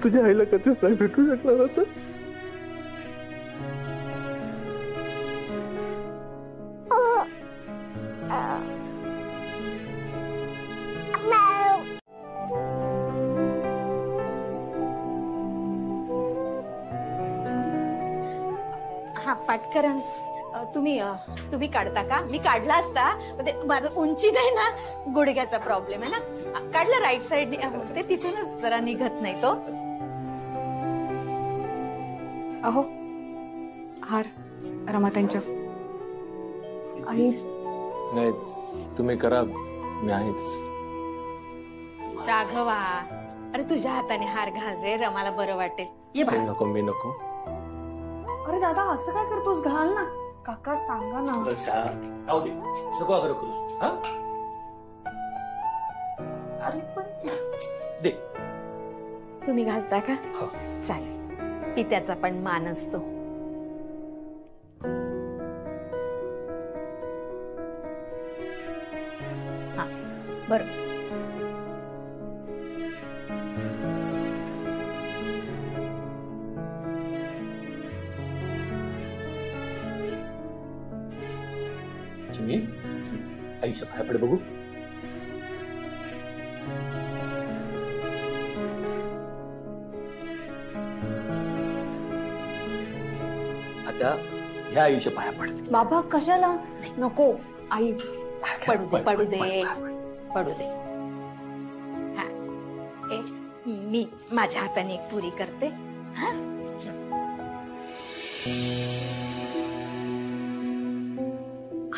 तुझ्या आईला कधीच नाही भेटू शकणार होतं. हा पाटकरण तुम्ही काढता का? मी काढला असता, माझं उंची नाही ना, गुडघ्याचा प्रॉब्लेम आहे ना. काढला राईट साइड. ते तिथूनच जरा निघत नाही तो. अहो हार रमाताईंच्या. आई नाही, तुम्ही करा, मी आहेच. राघवा, अरे तुझ्या हाताने हार घाल रे, रमाला बरं वाटेल. ये बाळा. नको, मी नको. अरे दादा असं काय करतोस? घाल ना. काका सांगा ना. नको आग्रह करूस. अरे पण दे. तुम्ही घालता का? चालेल. पित्याचा पण मान असतो. हा बरं. मी आईच्या पाया पड बघू. आता ह्या आईच्या पाया पड. बाबा कशाला? नको आई. पडू दे. हा मी माझ्या हाताने एक पुरी करते.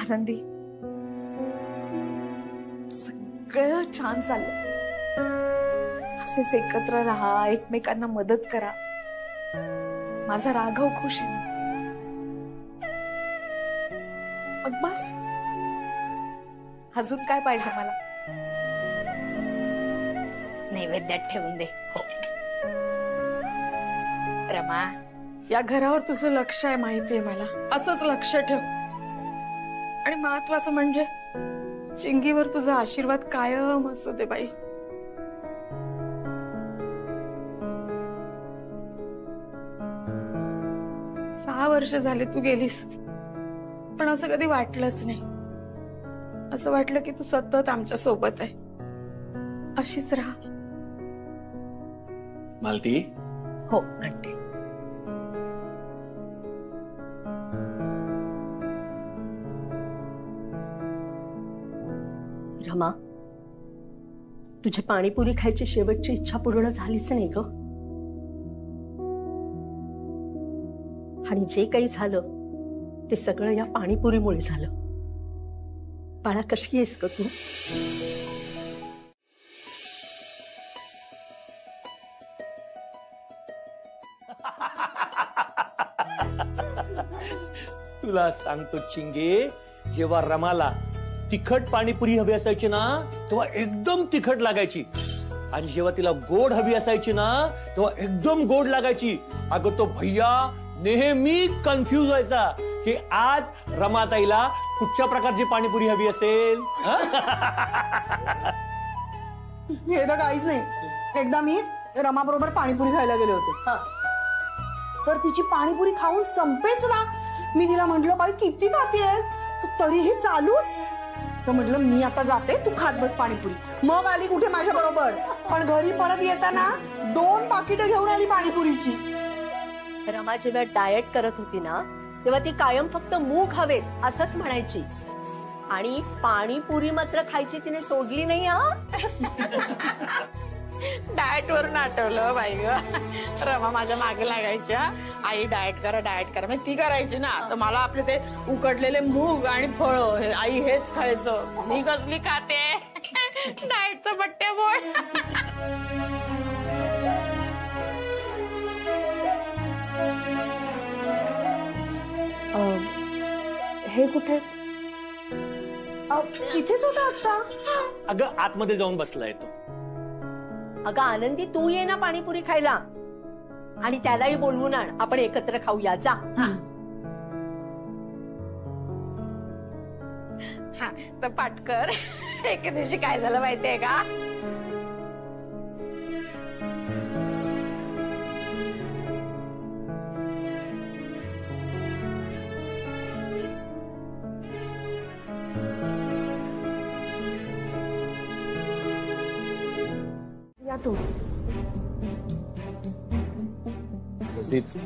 आनंदी, सगळं छान चाललंय. असेच एकत्र राहा, एकमेकांना मदत करा. माझा राघव खुश आहे ना, मग बस. अजून काय पाहिजे मला? नैवेद्यात ठेवून दे. हो रमा, या घरावर तुझं लक्ष आहे माहितीये मला. असंच लक्ष ठेव. आणि महत्वाचं म्हणजे चिंगीवर तुझा आशीर्वाद कायम असू दे बाई. वर्ष झाले तू गेलीस. पण असं कधी वाटलंच नाही. असं वाटलं की तू सतत आमच्या सोबत आहे. अशीच राहा. मालती. हो घंटे. रमा, तुझी पाणीपुरी खायची शेवटची इच्छा पूर्ण झालीच नाही ग. आणि जे काही झालं ते सगळं या पाणीपुरीमुळे झालं. बाळा, कशी आहेस ग तू? तुला सांगतो चिंगे, जेव्हा रमाला तिखट पाणीपुरी हवी असायची ना तेव्हा एकदम तिखट लागायची, आणि जेव्हा तिला गोड हवी असायची ना तेव्हा एकदम गोड लागायची. अगं तो भैया नेहमी कन्फ्यूज व्हायचा की आज रमाताईला कुठच्या प्रकारची पाणीपुरी हवी असेल. हे तर काहीच नाही. एकदा मी रमा बरोबर पाणीपुरी खायला गेले होते, तर तिची पाणीपुरी खाऊन संपेच ना. मी तिला म्हटलं, बाई किती खातेस? तरीही चालूच. तर म्हटलं मी आता जाते, तू खात बस पाणीपुरी. मग आली कुठे माझ्या बरोबर, पण घरी परत येताना 2 पाकिटं घेऊन आली पाणीपुरीची. रमा जेव्हा डाएट करत होती ना तेव्हा ती कायम फक्त मूग हवेत असंच म्हणायची, आणि पाणीपुरी मात्र खायची तिने सोडली नाही. डाएट वरून आठवलं बाई ग, रमा माझ्या मागे लागायच्या, आई डाएट करा डाएट करा. मग ती करायची ना, तर मला आपले ते उकडलेले मूग आणि फळं, आई हेच खायचं. मी कसली खाते डाएटचं बट्टे बोल. हे कुठे? इथेच होता आता. अगं आतमध्ये जाऊन बसलाय तो. अगं आनंदी, तू ये ना पाणीपुरी खायला, आणि त्यालाही बोलवून आण, आपण एकत्र खाऊया. जा. हा तर पाटकर, एके दिवशी काय झालं माहितीये का? तू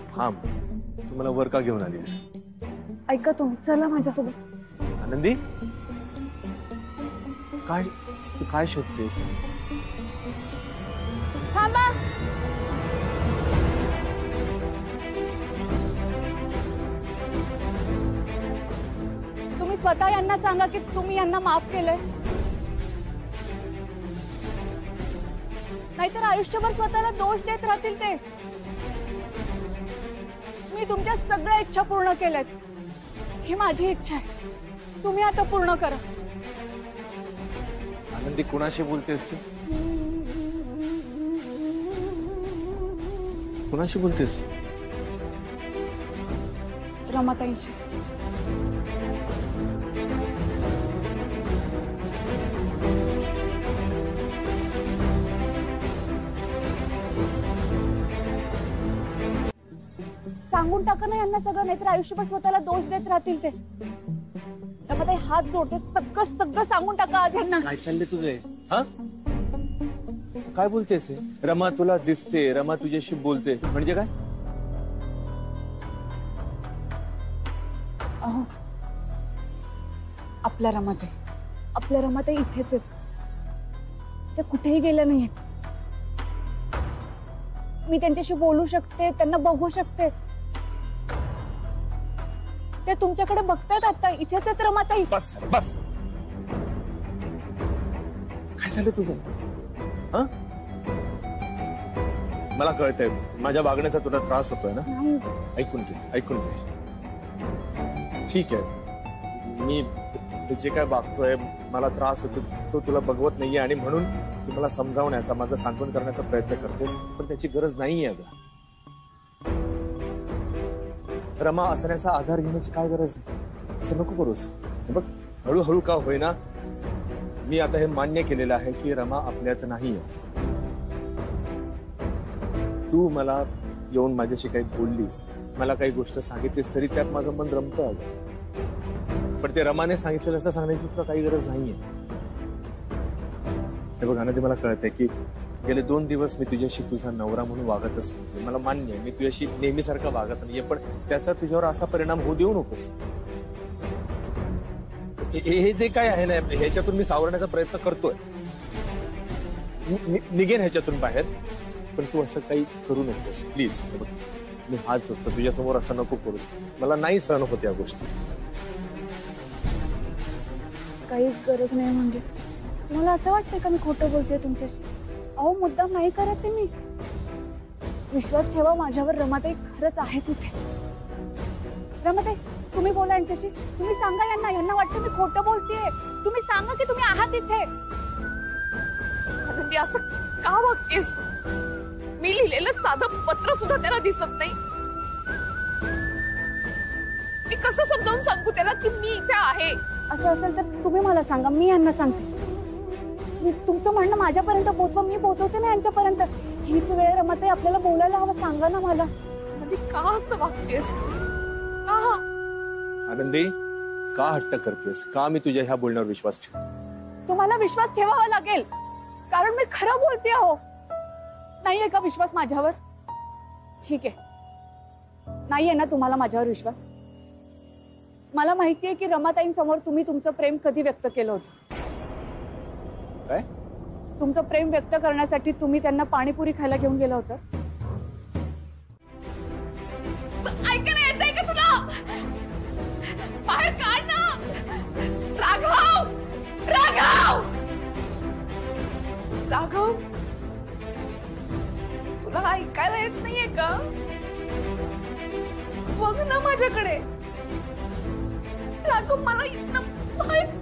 थांब, तू मला वर का घेऊन आलीस? ऐका तुम्ही, चला माझ्यासोबत. आनंदी, काय तू काय शोधतेस? थांबा. तुम्ही स्वतः यांना सांगा की तुम्ही यांना माफ केलंय, नाहीतर आयुष्यभर स्वतःला दोष देत राहतील ते. मी तुमच्या सगळ्या इच्छा पूर्ण केल्यात, ही माझी इच्छा आहे. तुम्ही आता पूर्ण करा. आनंदी, कुणाशी बोलतेस तू? कुणाशी बोलतेस? रमाताईंशी. सांगून टाका ना यांना सगळं, नाहीतर आयुष्यभर स्वतःला दोष देत राहतील ते. रमाताई हात जोडते, सगळं सगळं सांगून टाका आज यांना. काय चालले तुझे? हा, काय बोलतेस? रमा तुला दिसते, रमा तुझ्याशी बोलते, म्हणजे काय? आपल्या रमाताई इथेच आहेत, ते कुठेही गेल्या नाहीयेत. मी त्यांच्याशी बोलू शकते, त्यांना बघू शकते. ते तुमच्याकडे बघतायत आता, इथेच आहेत रमाताई. बस बस, काय झालं तुझं? हा, मला कळतंय माझ्या वागण्याचा तुला त्रास होतोय ना. ऐकून घे. ठीक आहे, मी जे काय वागतोय मला त्रास होतो तो तुला बघवत नाहीये, आणि म्हणून तू मला समजावण्याचा, माझं सांत्वन करण्याचा प्रयत्न करतेस, पण त्याची गरज नाहीये. रमा असण्याचा आधार घेण्याची काय गरज आहे? असं नको करूस. बघ, हळूहळू का होईना मी आता हे मान्य केलेलं आहे की रमा आपल्यात नाहीये. तू मला येऊन माझ्याशी काही बोललीस, मला काही गोष्ट सांगितलीस, तरी त्यात माझं मन रमतं. पण ते रमाने सांगितलेलं असं सांगण्याची तुला काही गरज नाहीये. हे बघ आनंदी, मला कळतंय की गेले 2 दिवस मी तुझ्याशी तुझा नवरा म्हणून वागतच नाही. मला मान्य आहे, मी तुझ्याशी नेहमीसारखा वागत नाहीये, पण त्याचा तुझ्यावर असा परिणाम होऊ देऊ नकोस. हे जे काय आहे ना, ह्याच्यातून मी सावरण्याचा प्रयत्न करतोय, निघेन ह्याच्यातून बाहेर, पण तू असं काही करू नकोस प्लीज. मी हात जोडतो, तुझ्यासमोर असं नको करूस. मला नाही सहन होत या गोष्टी. काहीच गरज नाही म्हणजे मला असं वाटतंय का मी खोटं बोलते तुमच्याशी? अहो मुद्दाम नाही करत मी. विश्वास ठेवा माझ्यावर, रमाताई खरंच आहे तिथे. रमाताई तुम्ही बोला यांच्याशी, तुम्ही सांगा यांना वाटतं मी खोटं बोलतेय. तुम्ही सांगा की तुम्ही आहात तिथे. आनंदी असं का वागतेस तू? मी लिहिलेलं साधं पत्र सुद्धा त्याला दिसत नाही. मी कसं समजावून सांगू त्याला की मी इथे आहे? असं असेल तर तुम्ही मला सांगा, मी यांना सांगते. तुमचं म्हणणं माझ्यापर्यंत पोहोचवा, मी पोहोचवते ना यांच्यापर्यंत. हीच वेळ रमाताई आपल्याला बोलायला हवं, सांगा ना मला. आनंदी का असं वागतेस? का? आनंदी का हट्ट करतेस? का मी तुझ्या ह्या बोलण्यावर विश्वास ठेव? तुम्हाला विश्वास ठेवावा लागेल, कारण मी खरं बोलते. हो नाहीये का विश्वास माझ्यावर? ठीक आहे, नाहीये ना तुम्हाला माझ्यावर विश्वास? मला माहितीये की रमाताईंसमोर तुम्ही तुमचं प्रेम कधी व्यक्त केलं होतं. काय? तुमचं प्रेम व्यक्त करण्यासाठी तुम्ही त्यांना पाणीपुरी खायला घेऊन गेला होता. ऐकायला येतंय का तुला? बाहेर काढ ना राघव. राघव, राघव, तुला ऐकायला येत नाहीये का? बघ ना माझ्याकडे. राघव, मला इथनं बाहेर.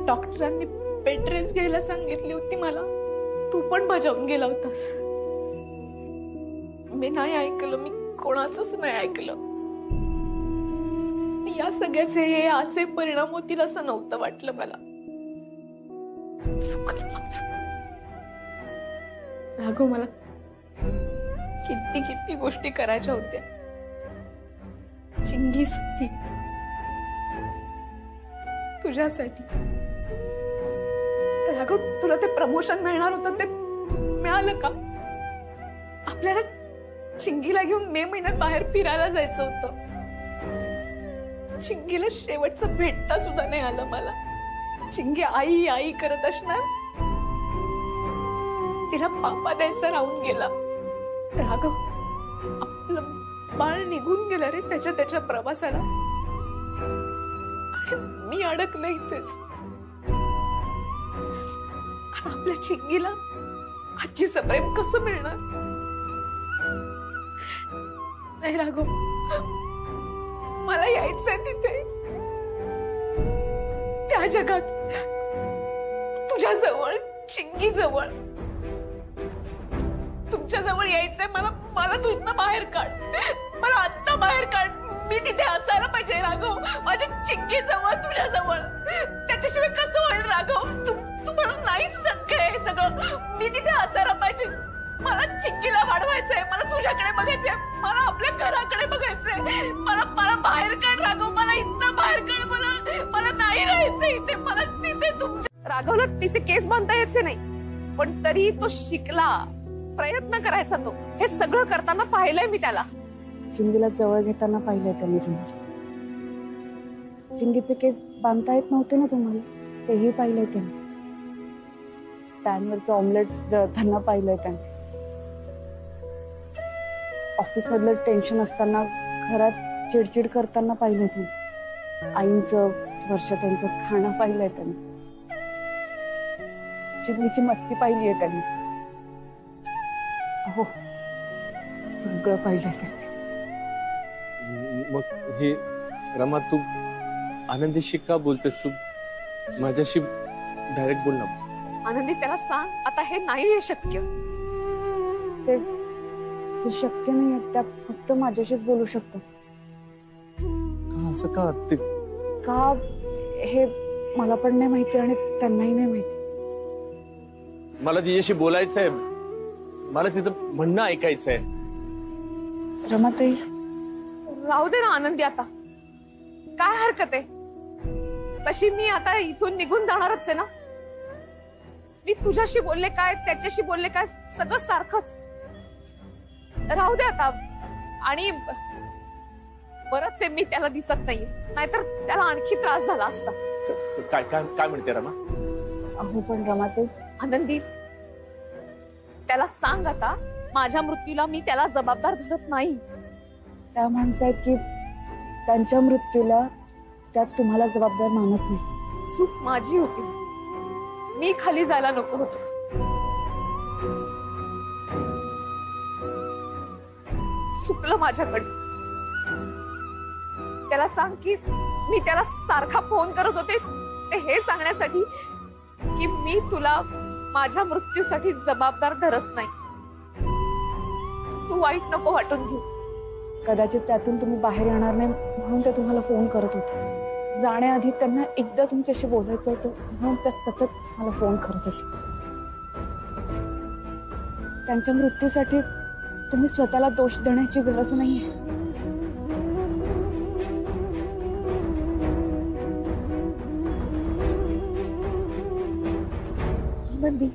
डॉक्टरांनी बेड रेस्ट घ्यायला सांगितली होती मला. तू पण बजावून गेला होतास. मी नाही ऐकलं, मी कोणाचंच नाही ऐकलं. या सगळ्याचे हे असे परिणाम होतील असं नव्हतं वाटलं मला. राघव, मला किती किती गोष्टी करायच्या होत्या. चिंगीसाठी, तुझ्यासाठी. राघव, तुला ते प्रमोशन मिळणार होतं ते मिळालं का? आपल्याला चिंगीला घेऊन मे महिन्यात बाहेर फिरायला जायचं होतं. चिंगीला शेवटचं भेटता सुद्धा नाही आलं मला. चिंगी आई आई करत असणार. तिला पापा द्यायचा राहून गेला. राघव, आपलं बाळ निघून गेलं रे त्याच्या प्रवासाला. मी अडकले इथेच. आता आपल्या चिंगीला आजीचं प्रेम कसं मिळणार? नाही राघव, मला यायचंय तिथे, त्या जगात, तुझ्या जवळ, चिंगी जवळ. तुमच्या जवळ यायचंय मला. मला तू इथनं बाहेर काढ. मला आत्ता बाहेर काढ. मी तिथे असायला पाहिजे राघव, माझ्या चिंगी जवळ, तुझ्या जवळ. त्याच्याशिवाय कसं होईल राघव? तू म्हणून नाहीच शक्य आहे सगळं. मी तिथे असायला पाहिजे. मला चिंगीला वाढवायचंय, मला तुझ्याकडे बघायचंय, मला आपल्या घराकडे बघायचंय. मला बाहेर काढ राघव. मला इथनं बाहेर काढ. मला नाही राहायचं इथे. मला तिथे तुमच्या. राघवला तिचे केस बांधता यायचे नाही, पण तरी तो शिकला, प्रयत्न करायचा. तो हे सगळं करताना पाहिलंय मी त्याला. चिंगीला जवळ घेताना पाहिलंय त्यांनी तुम्हाला. चिंगीचे केस बांधता येत नव्हते ना तुम्हाला, तेही पाहिलंय त्यांनी. पॅनवरचं ऑमलेट जळताना पाहिलंय त्याने. ऑफिस मधलं टेन्शन असताना घरात चिडचिड करताना पाहिलंय त्याने. आईंचं वर्षाताईंचं खाणं पाहिलंय त्याने. चिमणीची मस्ती पाहिली आहे त्यांनी. हो, सगळं पाहिलंय त्यांनी. मग हे रमा, तू आनंदीशी का बोलतेस? तू माझ्याशी डायरेक्ट बोल ना. आनंदी, त्याला सांग आता हे नाहीये शक्य. ते शक्य नाहीये. त्या फक्त माझ्याशीच बोलू शकतो. का असं का? ते का हे मला पण नाही माहिती आणि त्यांनाही नाही माहिती. मला तिच्याशी बोलायचंय. मला तिचं म्हणणं ऐकायचंय. रमाताई, राहू दे ना आनंदी, आता काय हरकत आहे? तशी मी आता इथून निघून जाणारच आहे ना. मी तुझ्याशी बोलले काय, त्याच्याशी बोलले काय, सगळं सारखंच. राहू दे आता. आणि बरंच आहे मी त्याला दिसत नाहीये, नाहीतर त्याला आणखी त्रास झाला असता. काय काय काय म्हणते रमा? अहो पण रमाताई, आनंदी, त्याला सांग आता माझ्या मृत्यूला मी त्याला जबाबदार धरत नाही. त्या म्हणतायत की त्यांच्या मृत्यूला त्यात तुम्हाला जबाबदार मानत नाही. चूक माझी होती. मी खाली जायला नको होतो. चुकलं माझ्याकडे. त्याला सांग की मी त्याला सारखा फोन करत होते ते हे सांगण्यासाठी की मी तुला माझ्या मृत्यूसाठी जबाबदार धरत नाही. तू वाईट नको वाटून घेऊ. कदाचित त्यातून तुम्ही बाहेर येणार नाही म्हणून ते तुम्हाला फोन करत होते. जाण्याआधी त्यांना एकदा तुमच्याशी बोलायचं होतं म्हणून त्या सतत मला फोन करत होते. त्यांच्या मृत्यूसाठी तुम्ही स्वतःला दोष देण्याची गरज नाहीये. आनंदी,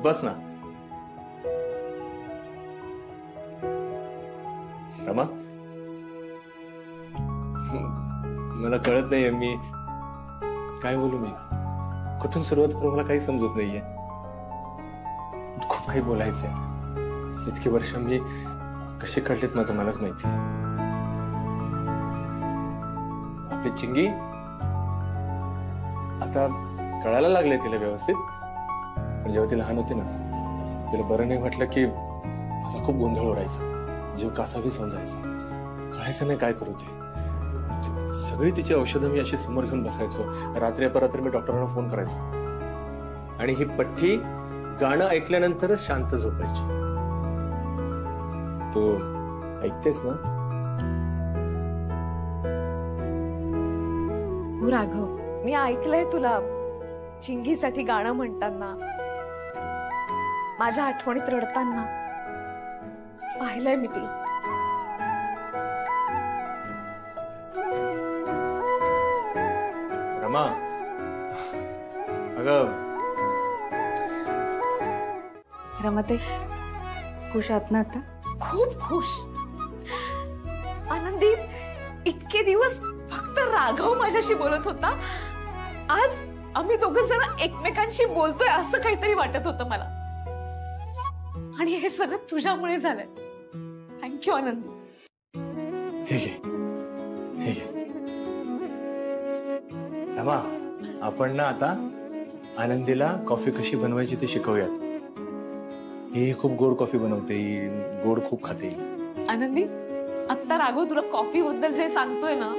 बस ना. रमा, मला कळत नाहीये मी काय बोलू. मी कुठून सुरुवात करू मला काही समजत नाहीये. खूप काही बोलायचंय. इतकी वर्ष मी कशी काढलीत माझं मलाच माहिती. आपली चिंगी आता कळायला लागले तिला व्यवस्थित. पण जेव्हा ती लहान होती ना, तिला बरं नाही वाटलं की मला खूप गोंधळ उडायचा. जीव कासावीस होऊन जायचा. कळायचं नाही काय करू ते. सगळी तिची औषधं मी अशी समोर घेऊन बसायचो. रात्री अपरात्री मी डॉक्टरांना फोन करायचो आणि ही पठ्ठी गाणं ऐकल्यानंतरच शांत झोपायची. तू ऐकतेस ना? हो राघव, मी ऐकलंय तुला चिंगीसाठी गाणं म्हणताना, माझ्या आठवणीत रडताना पाहिलंय मी तुला. रमा, अगं रमाताई, खुश आहात ना आता? खूप खुश. आनंदी, इतके दिवस फक्त राघव माझ्याशी बोलत होता. आज आम्ही दोघं जण एकमेकांशी बोलतोय असं काहीतरी वाटत होतं मला. आणि हे सगळं तुझ्यामुळे झालंय. थँक्यू आनंदी. हे घे, हे घे. रमा, आपण ना आता आनंदीला कॉफी कशी बनवायची ते शिकवूयात. ही खूप गोड कॉफी बनवते. गोड खूप खाते. आनंदी, आता राघव तुला कॉफी बद्दल जे सांगतोय ना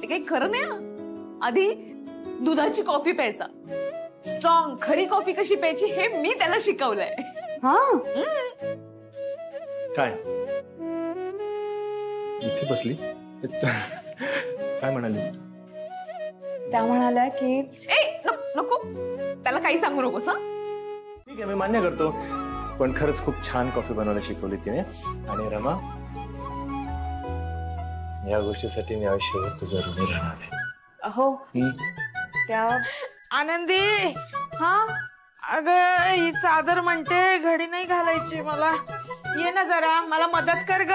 ते काही खरं नाही. आधी दुधाची कॉफी प्यायचा. स्ट्रॉंग खरी कॉफी कशी प्यायची हे मी त्याला शिकवलंय. हा, काय इथे बसली? काय म्हणाली? त्या म्हणाल्या की नको, त्याला काही सांगू नकोस. ठीक आहे, मी मान्य करतो. पण खरंच खूप छान कॉफी बनवायला शिकवली तिने. आणि रमा, या गोष्टीसाठी मी आयुष्यभर तुझं ऋणी राहणार आहे. हो, त्या आनंदी, हा, अगं ही चादर म्हणते घडी नाही घालायची मला. ये ना जरा, मला मदत कर ग.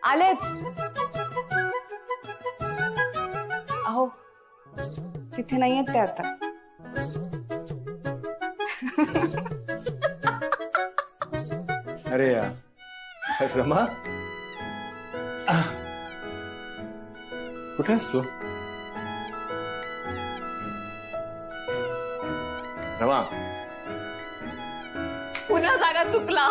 आलेच. अहो तिथे नाहीयेत ते आता. अरे यार रमा, कुठे आहेस तू? रमा, पुन्हा जागा चुकला.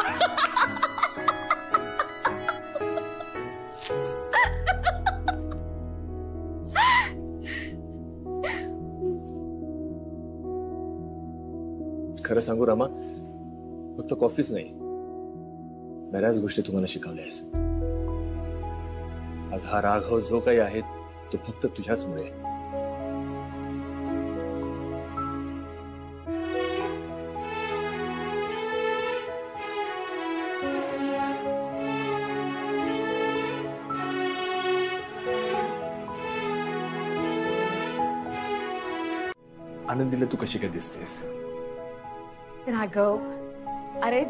खरं सांगू रमा, फक्त कॉफीच नाही, बऱ्याच गोष्टी तुम्हाला शिकवल्या आहेस. आज हा राघव जो काही आहे तो फक्त तुझ्याचमुळे. आनंदीला तू कशी काय दिसतेस? राघव, अरे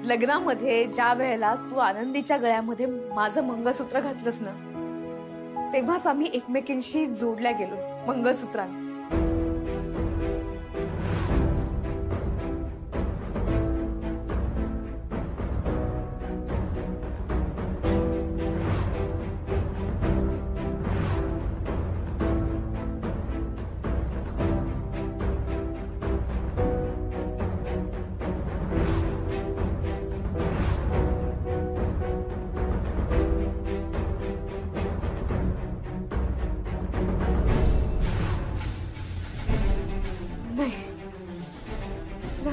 लग्नामध्ये ज्या वेळेला तू आनंदीच्या गळ्यामध्ये माझं मंगळसूत्र घातलंस ना, तेव्हाच आम्ही एकमेकींशी जोडल्या गेलो मंगळसूत्राने.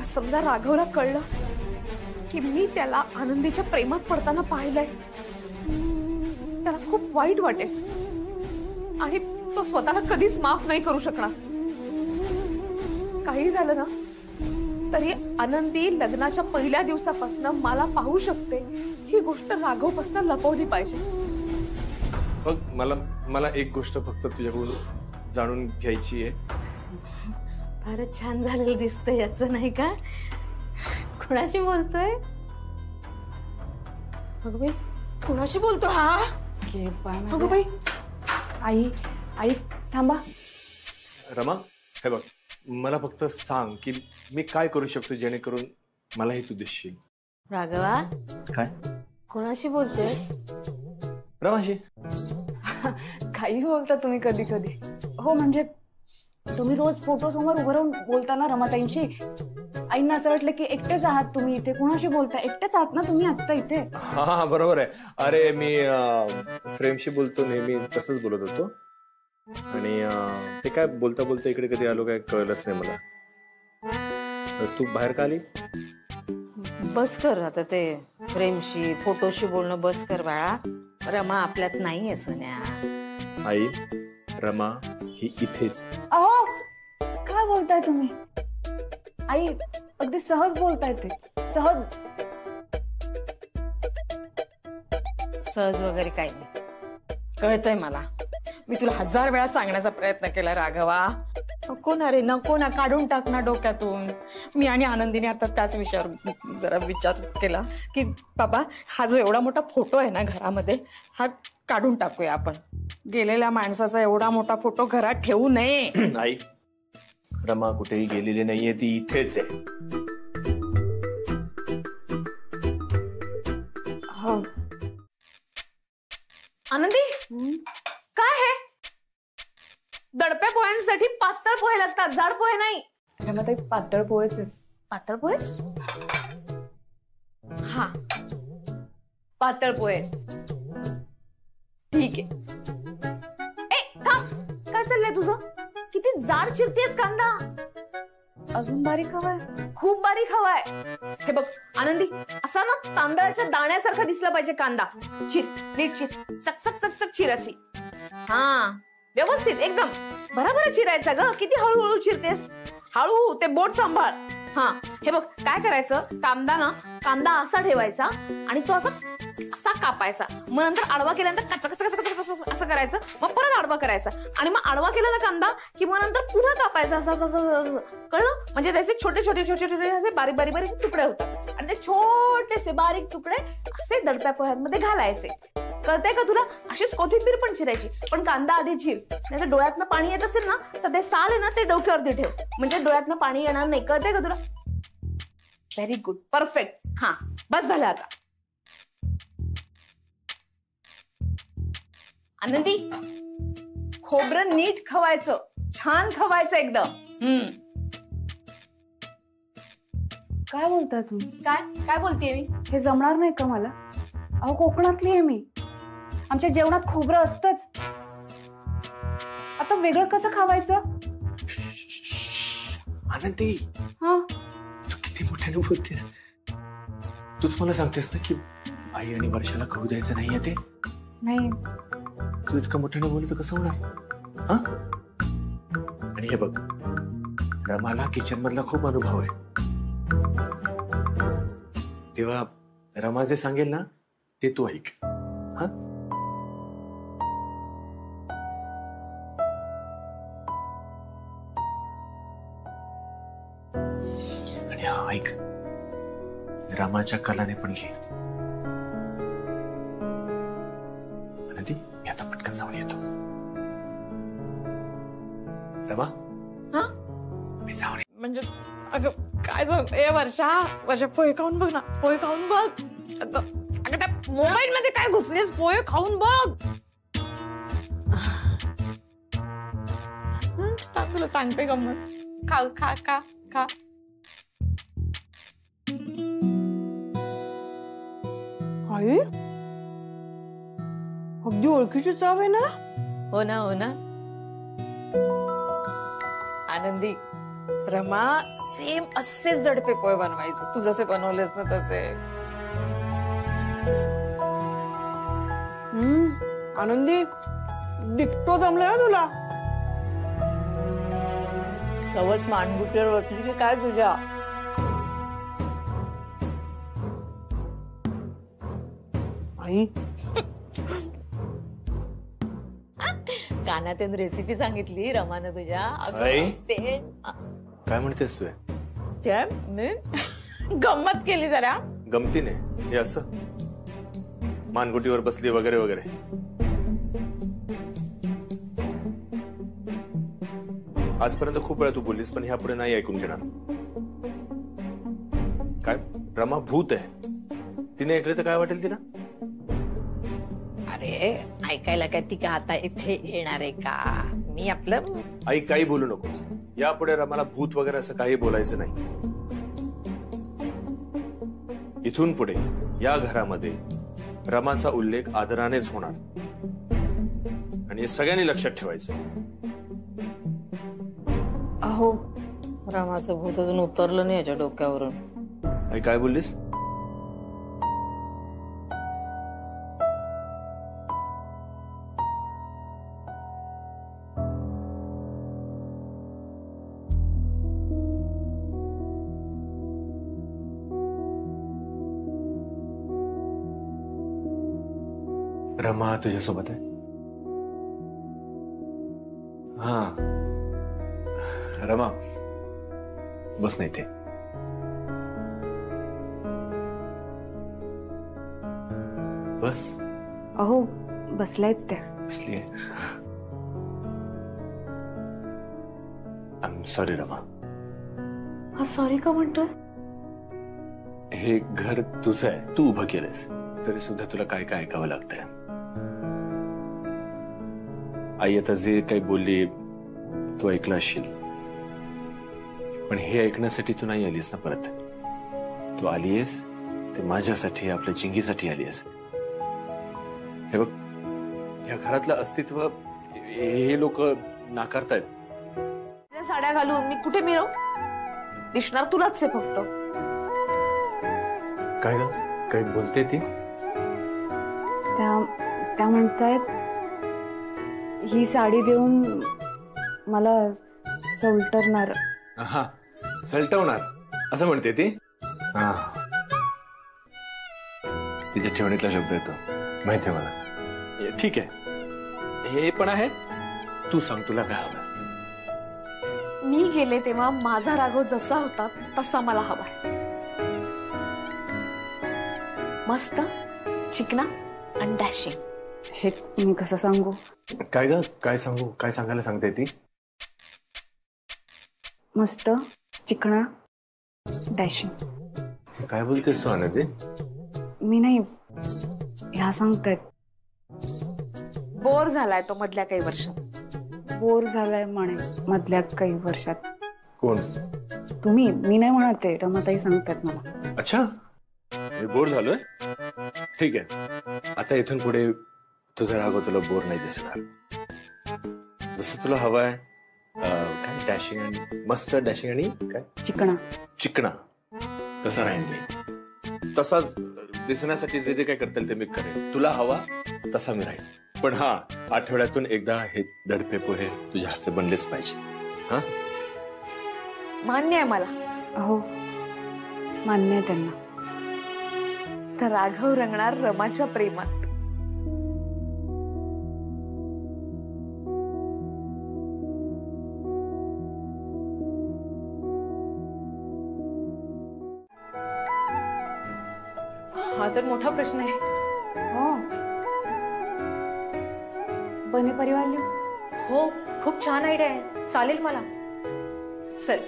समजा राघवला कळलं की मी त्याला आनंदीच्या प्रेमात पडताना पाहिलंय, त्याला खूप वाईट वाटेल आणि तो स्वतःला कधीच माफ नाही करू शकणार. काही झालं ना तरी आनंदी लग्नाच्या पहिल्या दिवसापासून मला पाहू शकते ही गोष्ट राघवपासून लपवली पाहिजे. बघ, मला एक गोष्ट फक्त तुझ्याकडून जाणून घ्यायची आहे. फारच छान झालेलं दिसतंय याचं, नाही का? कोणाशी बोलतोय? अगं बाई, कोणाशी बोलतो हा? अगं बाई, आई थांबा. रमा, हे बघ, मला फक्त सांग की मी काय करू शकतो जेणेकरून मलाही तू दिसशील. राघवा, काय कोणाशी बोलतोय? रमाशी. काही बोलता तुम्ही कधी कधी. हो म्हणजे तुम्ही रोज फोटो समोर उभं राहून बोलताना रमाताईंशी. आईंना असं वाटलं की एकटेच आहात तुम्ही इथे. कुणाशी बोलता? एकटेच आहात ना तुम्ही आता इथे? हा बरोबर आहे. अरे मी फ्रेमशी बोलतो नेहमी, तसंच बोलत होतो. आणि ते काय बोलता बोलता इकडे कधी आलो काय कळलंच नाही मला. तू बाहेर का आली? बस कर आता ते फ्रेमशी फोटोशी बोलणं बस कर बाळा. रमा आपल्यात नाहीये सोन्या. आई, रमा ही इथेच. अहो काय बोलताय तुम्ही? आई अगदी सहज बोलताय ते, सहज. सहज वगैरे काही नाही, कळतंय मला. मी तुला 1000 वेळा सांगण्याचा प्रयत्न केला राघवा. नको ना रे, नको ना, काढून टाक ना डोक्यातून. मी आणि आनंदीने आता त्याच विषयावर जरा विचार केला की बाबा हा जो एवढा मोठा फोटो आहे ना घरामध्ये, हा काढून टाकूया आपण. गेलेल्या माणसाचा एवढा मोठा फोटो घरात ठेवू नये. आई, रमा कुठेही गेलेली नाहीये, ती इथेच आहे. आनंदी, काय हे? दडप्या पोह्यांसाठी पातळ पोहे लागतात, जाड पोहे नाही. रमाताई पातळ पोहेच आहेत. पातळ पोहे? हा, पातळ पोहे. ठीक आहे. काय चाललंय तुझं? किती जाड चिरतेस कांदा. अजून बारीक हवाय? खूप बारीक हवाय. हे बघ आनंदी, असा ना तांदळाच्या दाण्यासारखा दिसला पाहिजे कांदा. चिर, नीट चिर, चकचक चकचक चिर अशी. हा व्यवस्थित एकदम बराबर चिरायचा ग. किती हळूहळू चिरतेस. हळू, ते बोट सांभाळ. हा हे बघ काय करायचं, कांदा असा ठेवायचा आणि तो असा कापायचा. मग नंतर आडवा केल्यानंतर कच कच कच कच असं करायचं. मग परत आडवा करायचा आणि मग आडवा केला ना कांदा की मग नंतर पुन्हा कापायचा. असं कळलं? म्हणजे त्याचे छोटे छोटे छोटे छोटे असे बारीक बारीक बारीक तुकडे होतात आणि ते छोटेसे बारीक तुकडे असे दडप्या पोह्यांमध्ये घालायचे. कळतंय का तुला? अशीच कोथिंबीर पण चिरायची, पण कांदा आधी चिर, नाही तर डोळ्यातनं पाणी येत असेल ना तर ते साल आहे ना ते डोक्यावरती ठेव, म्हणजे डोळ्यातनं पाणी येणार नाही. कळतंय का तुला? Very good, perfect. हा बस झालं आता. आनंदी, खोबरं नीट खवायचं, छान खवायचं एकदम. काय बोलताय तुम्ही? काय बोलतेय मी? हे जमणार नाही का मला? अहो कोकणातली आहे मी, आमच्या जेवणात खोबरं असतंच. आता वेगळं कसं खावायचं? आनंदी, हा तू किती मोठ्याने बोलतेस. तूच मला सांगतेस ना की आई आणि वर्षाला खाऊ द्यायचं नाहीये ते. नाही, तू इतकं मोठ्याने बोलत कसं होणार? हा? आणि हे बघ, रमाला किचन मधला खूप अनुभव आहे, तेव्हा रमा जे सांगेल ना ते तू ऐक. हा? आणि हा ऐक, रमाच्या कलाने पण घे. आनंदी, मी आता पटकन जाऊन येतो. रमा, हा? मी जाऊन म्हणजे अगं काय सांगते वर्षा पोहे खाऊन बघ ना, पोहे खाऊन बघ. अगं त्या मोबाईल मध्ये काय घुसलीस, पोहे खाऊन बघ. तुला सांगते गंमत, खा खा खा खा. आई, अगदी ओळखीची चव आहे ना. हो ना, हो ना. आनंदी, रमा सेम असेच दडपे पोहे बनवायचे, तू जसे बनवलेस ना तसे. आनंदी, डिक्टो जमलाय हो तुला. सवत मानगुटीवर बसली की काय तुझ्या? आई, कानातून रेसिपी सांगितली रमानं तुझ्या. आई? सेम. काय म्हणतेस तू? गंमत केली जरा. गमतीने हे असं मानगुटीवर बसली वगैरे वगैरे. आजपर्यंत खूप वेळा तू बोललीस, पण ह्यापुढे नाही ऐकून घेणार. काय रमा भूत आहे? तिने ऐकले तर काय वाटेल तिला? अरे ऐकायला काय ती का आता इथे येणार आहे का? मी आपलं. आई काही बोलू नकोस. यापुढे रमाला भूत वगैरे असं काही बोलायचं नाही. इथून पुढे या घरामध्ये रमाचा उल्लेख आदरानेच होणार, आणि हे सगळ्यांनी लक्षात ठेवायचं. अहो रमाचं भूत अजून उतरलं नाही याच्या डोक्यावरून. आई काय बोललीस? रमा तुझ्यासोबत आहे? हा रमा, बस नाही ते. बस. अहो बसलायत त्या. बसलीये. I am sorry Rama. हा सॉरी का म्हणतोय? हे घर तुझं आहे, तू उभं केलंस, तरी सुद्धा तुला काय काय ऐकावं लागतंय. आई आता जे काही बोलली तू ऐकलं असशील, पण हे ऐकण्यासाठी तू नाही आलीस ना परत. तू आलीयस ते माझ्यासाठी, आपल्या चिंगीसाठी आलीयस. हे बघ, या घरातलं अस्तित्व हे लोक नाकारतायत. साड्या घालून मी कुठे मिरव? दिसणार तुलाच आहे फक्त. काय ग, काय बोलते ती? त्या म्हणतायत ही साडी देऊन मला सलटवणार. हा, सलटवणार असं म्हणते ती. हा, तिच्या ठेवणीतला शब्द येतो, माहितीये मला. ठीक आहे, हे पण आहे. तू सांग तुला काय हवं? मी गेले तेव्हा माझा राघव जसा होता तसा मला हवा. मस्त, चिकना आणि डॅशिंग. हे मी कसं सांगू? काय ग, काय सांगू? काय सांगायला सांगते ती? मस्त चिकणा डॅशिंग. काय बोलतेस तू आनंदी? मी नाही, ह्या सांगतायत. बोर झालाय तो मधल्या काही वर्षात. बोर झालाय म्हणे मधल्या काही वर्षात. कोण? तुम्ही. मी नाही म्हणते, रमाताई सांगतायत मला. अच्छा, मी बोर झालोय. ठीक आहे, आता इथून पुढे तुझा राग तुला बोर नाही दिसणार. जसं तुला हवाय. काय डॅशिंग आणि मस्त डॅशिंग आणि काय चिकणा चिकणा तसा राहील मी. तसाच दिसण्यासाठी जे जे काय करता ते मी करेन. तुला हवा तसा मी राहील. पण हा, आठवड्यातून एकदा हे दडपे पोहे तुझ्या हातचे बनलेच पाहिजे. हा, मान्य आहे मला. हो मान्य आहे त्यांना. तर राघव रंगणार रमाच्या प्रेमात. हा तर मोठा प्रश्न आहे. हो, बने परिवार लिहू. हो, खूप छान आयडिया आहे. चालेल मला. चल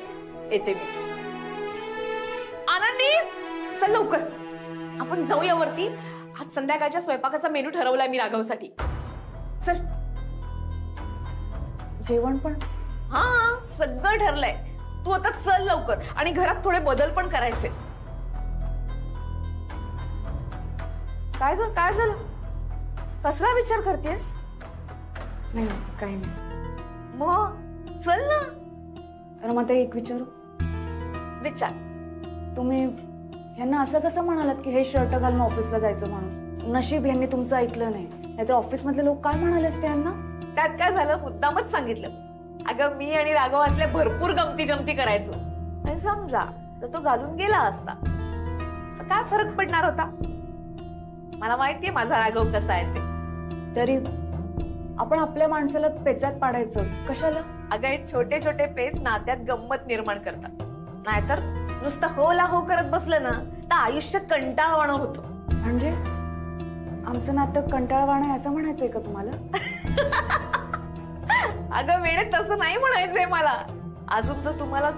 येते मी. आनंदी चल लवकर, आपण जाऊया वरती. आज संध्याकाळच्या स्वयंपाकाचा मेनू ठरवलाय मी राघवसाठी. चल. जेवण पण? हा, सगळं ठरलंय. तू आता चल लवकर. आणि घरात थोडे बदल पण करायचे. काय ग, काय झालं? कसला विचार करतेस? नाही काही नाही. मग चल ना. रमाताई एक विचारू? विचार. तुम्ही यांना असं कसं म्हणालात की हे शर्ट घालून ऑफिसला जायचं म्हणून? नशीब यांनी तुमचं ऐकलं नाही, नाहीतर ऑफिस मधले लोक काय म्हणाले असते यांना. त्यात काय झालं, मुद्दामच सांगितलं. अगं मी आणि राघव असल्या भरपूर गमती जमती करायचो. आणि समजा तर तो घालून गेला असता तर काय फरक पडणार होता? मला माहितीये माझा राघव कसा आहे ते. तरी आपण आपल्या माणसाला पेचात पाडायचं कशाला? अगं हे छोटे छोटे पेच नात्यात गंमत निर्माण करतात. नाहीतर नुसतं हो ला हो करत बसलं ना तर आयुष्य कंटाळवाणं होतं. म्हणजे आमचं नातं कंटाळवाणं आहे असं म्हणायचंय का तुम्हाला? अगं वेळेत तसं नाही म्हणायचंय मला. अजून तर तुम्हाला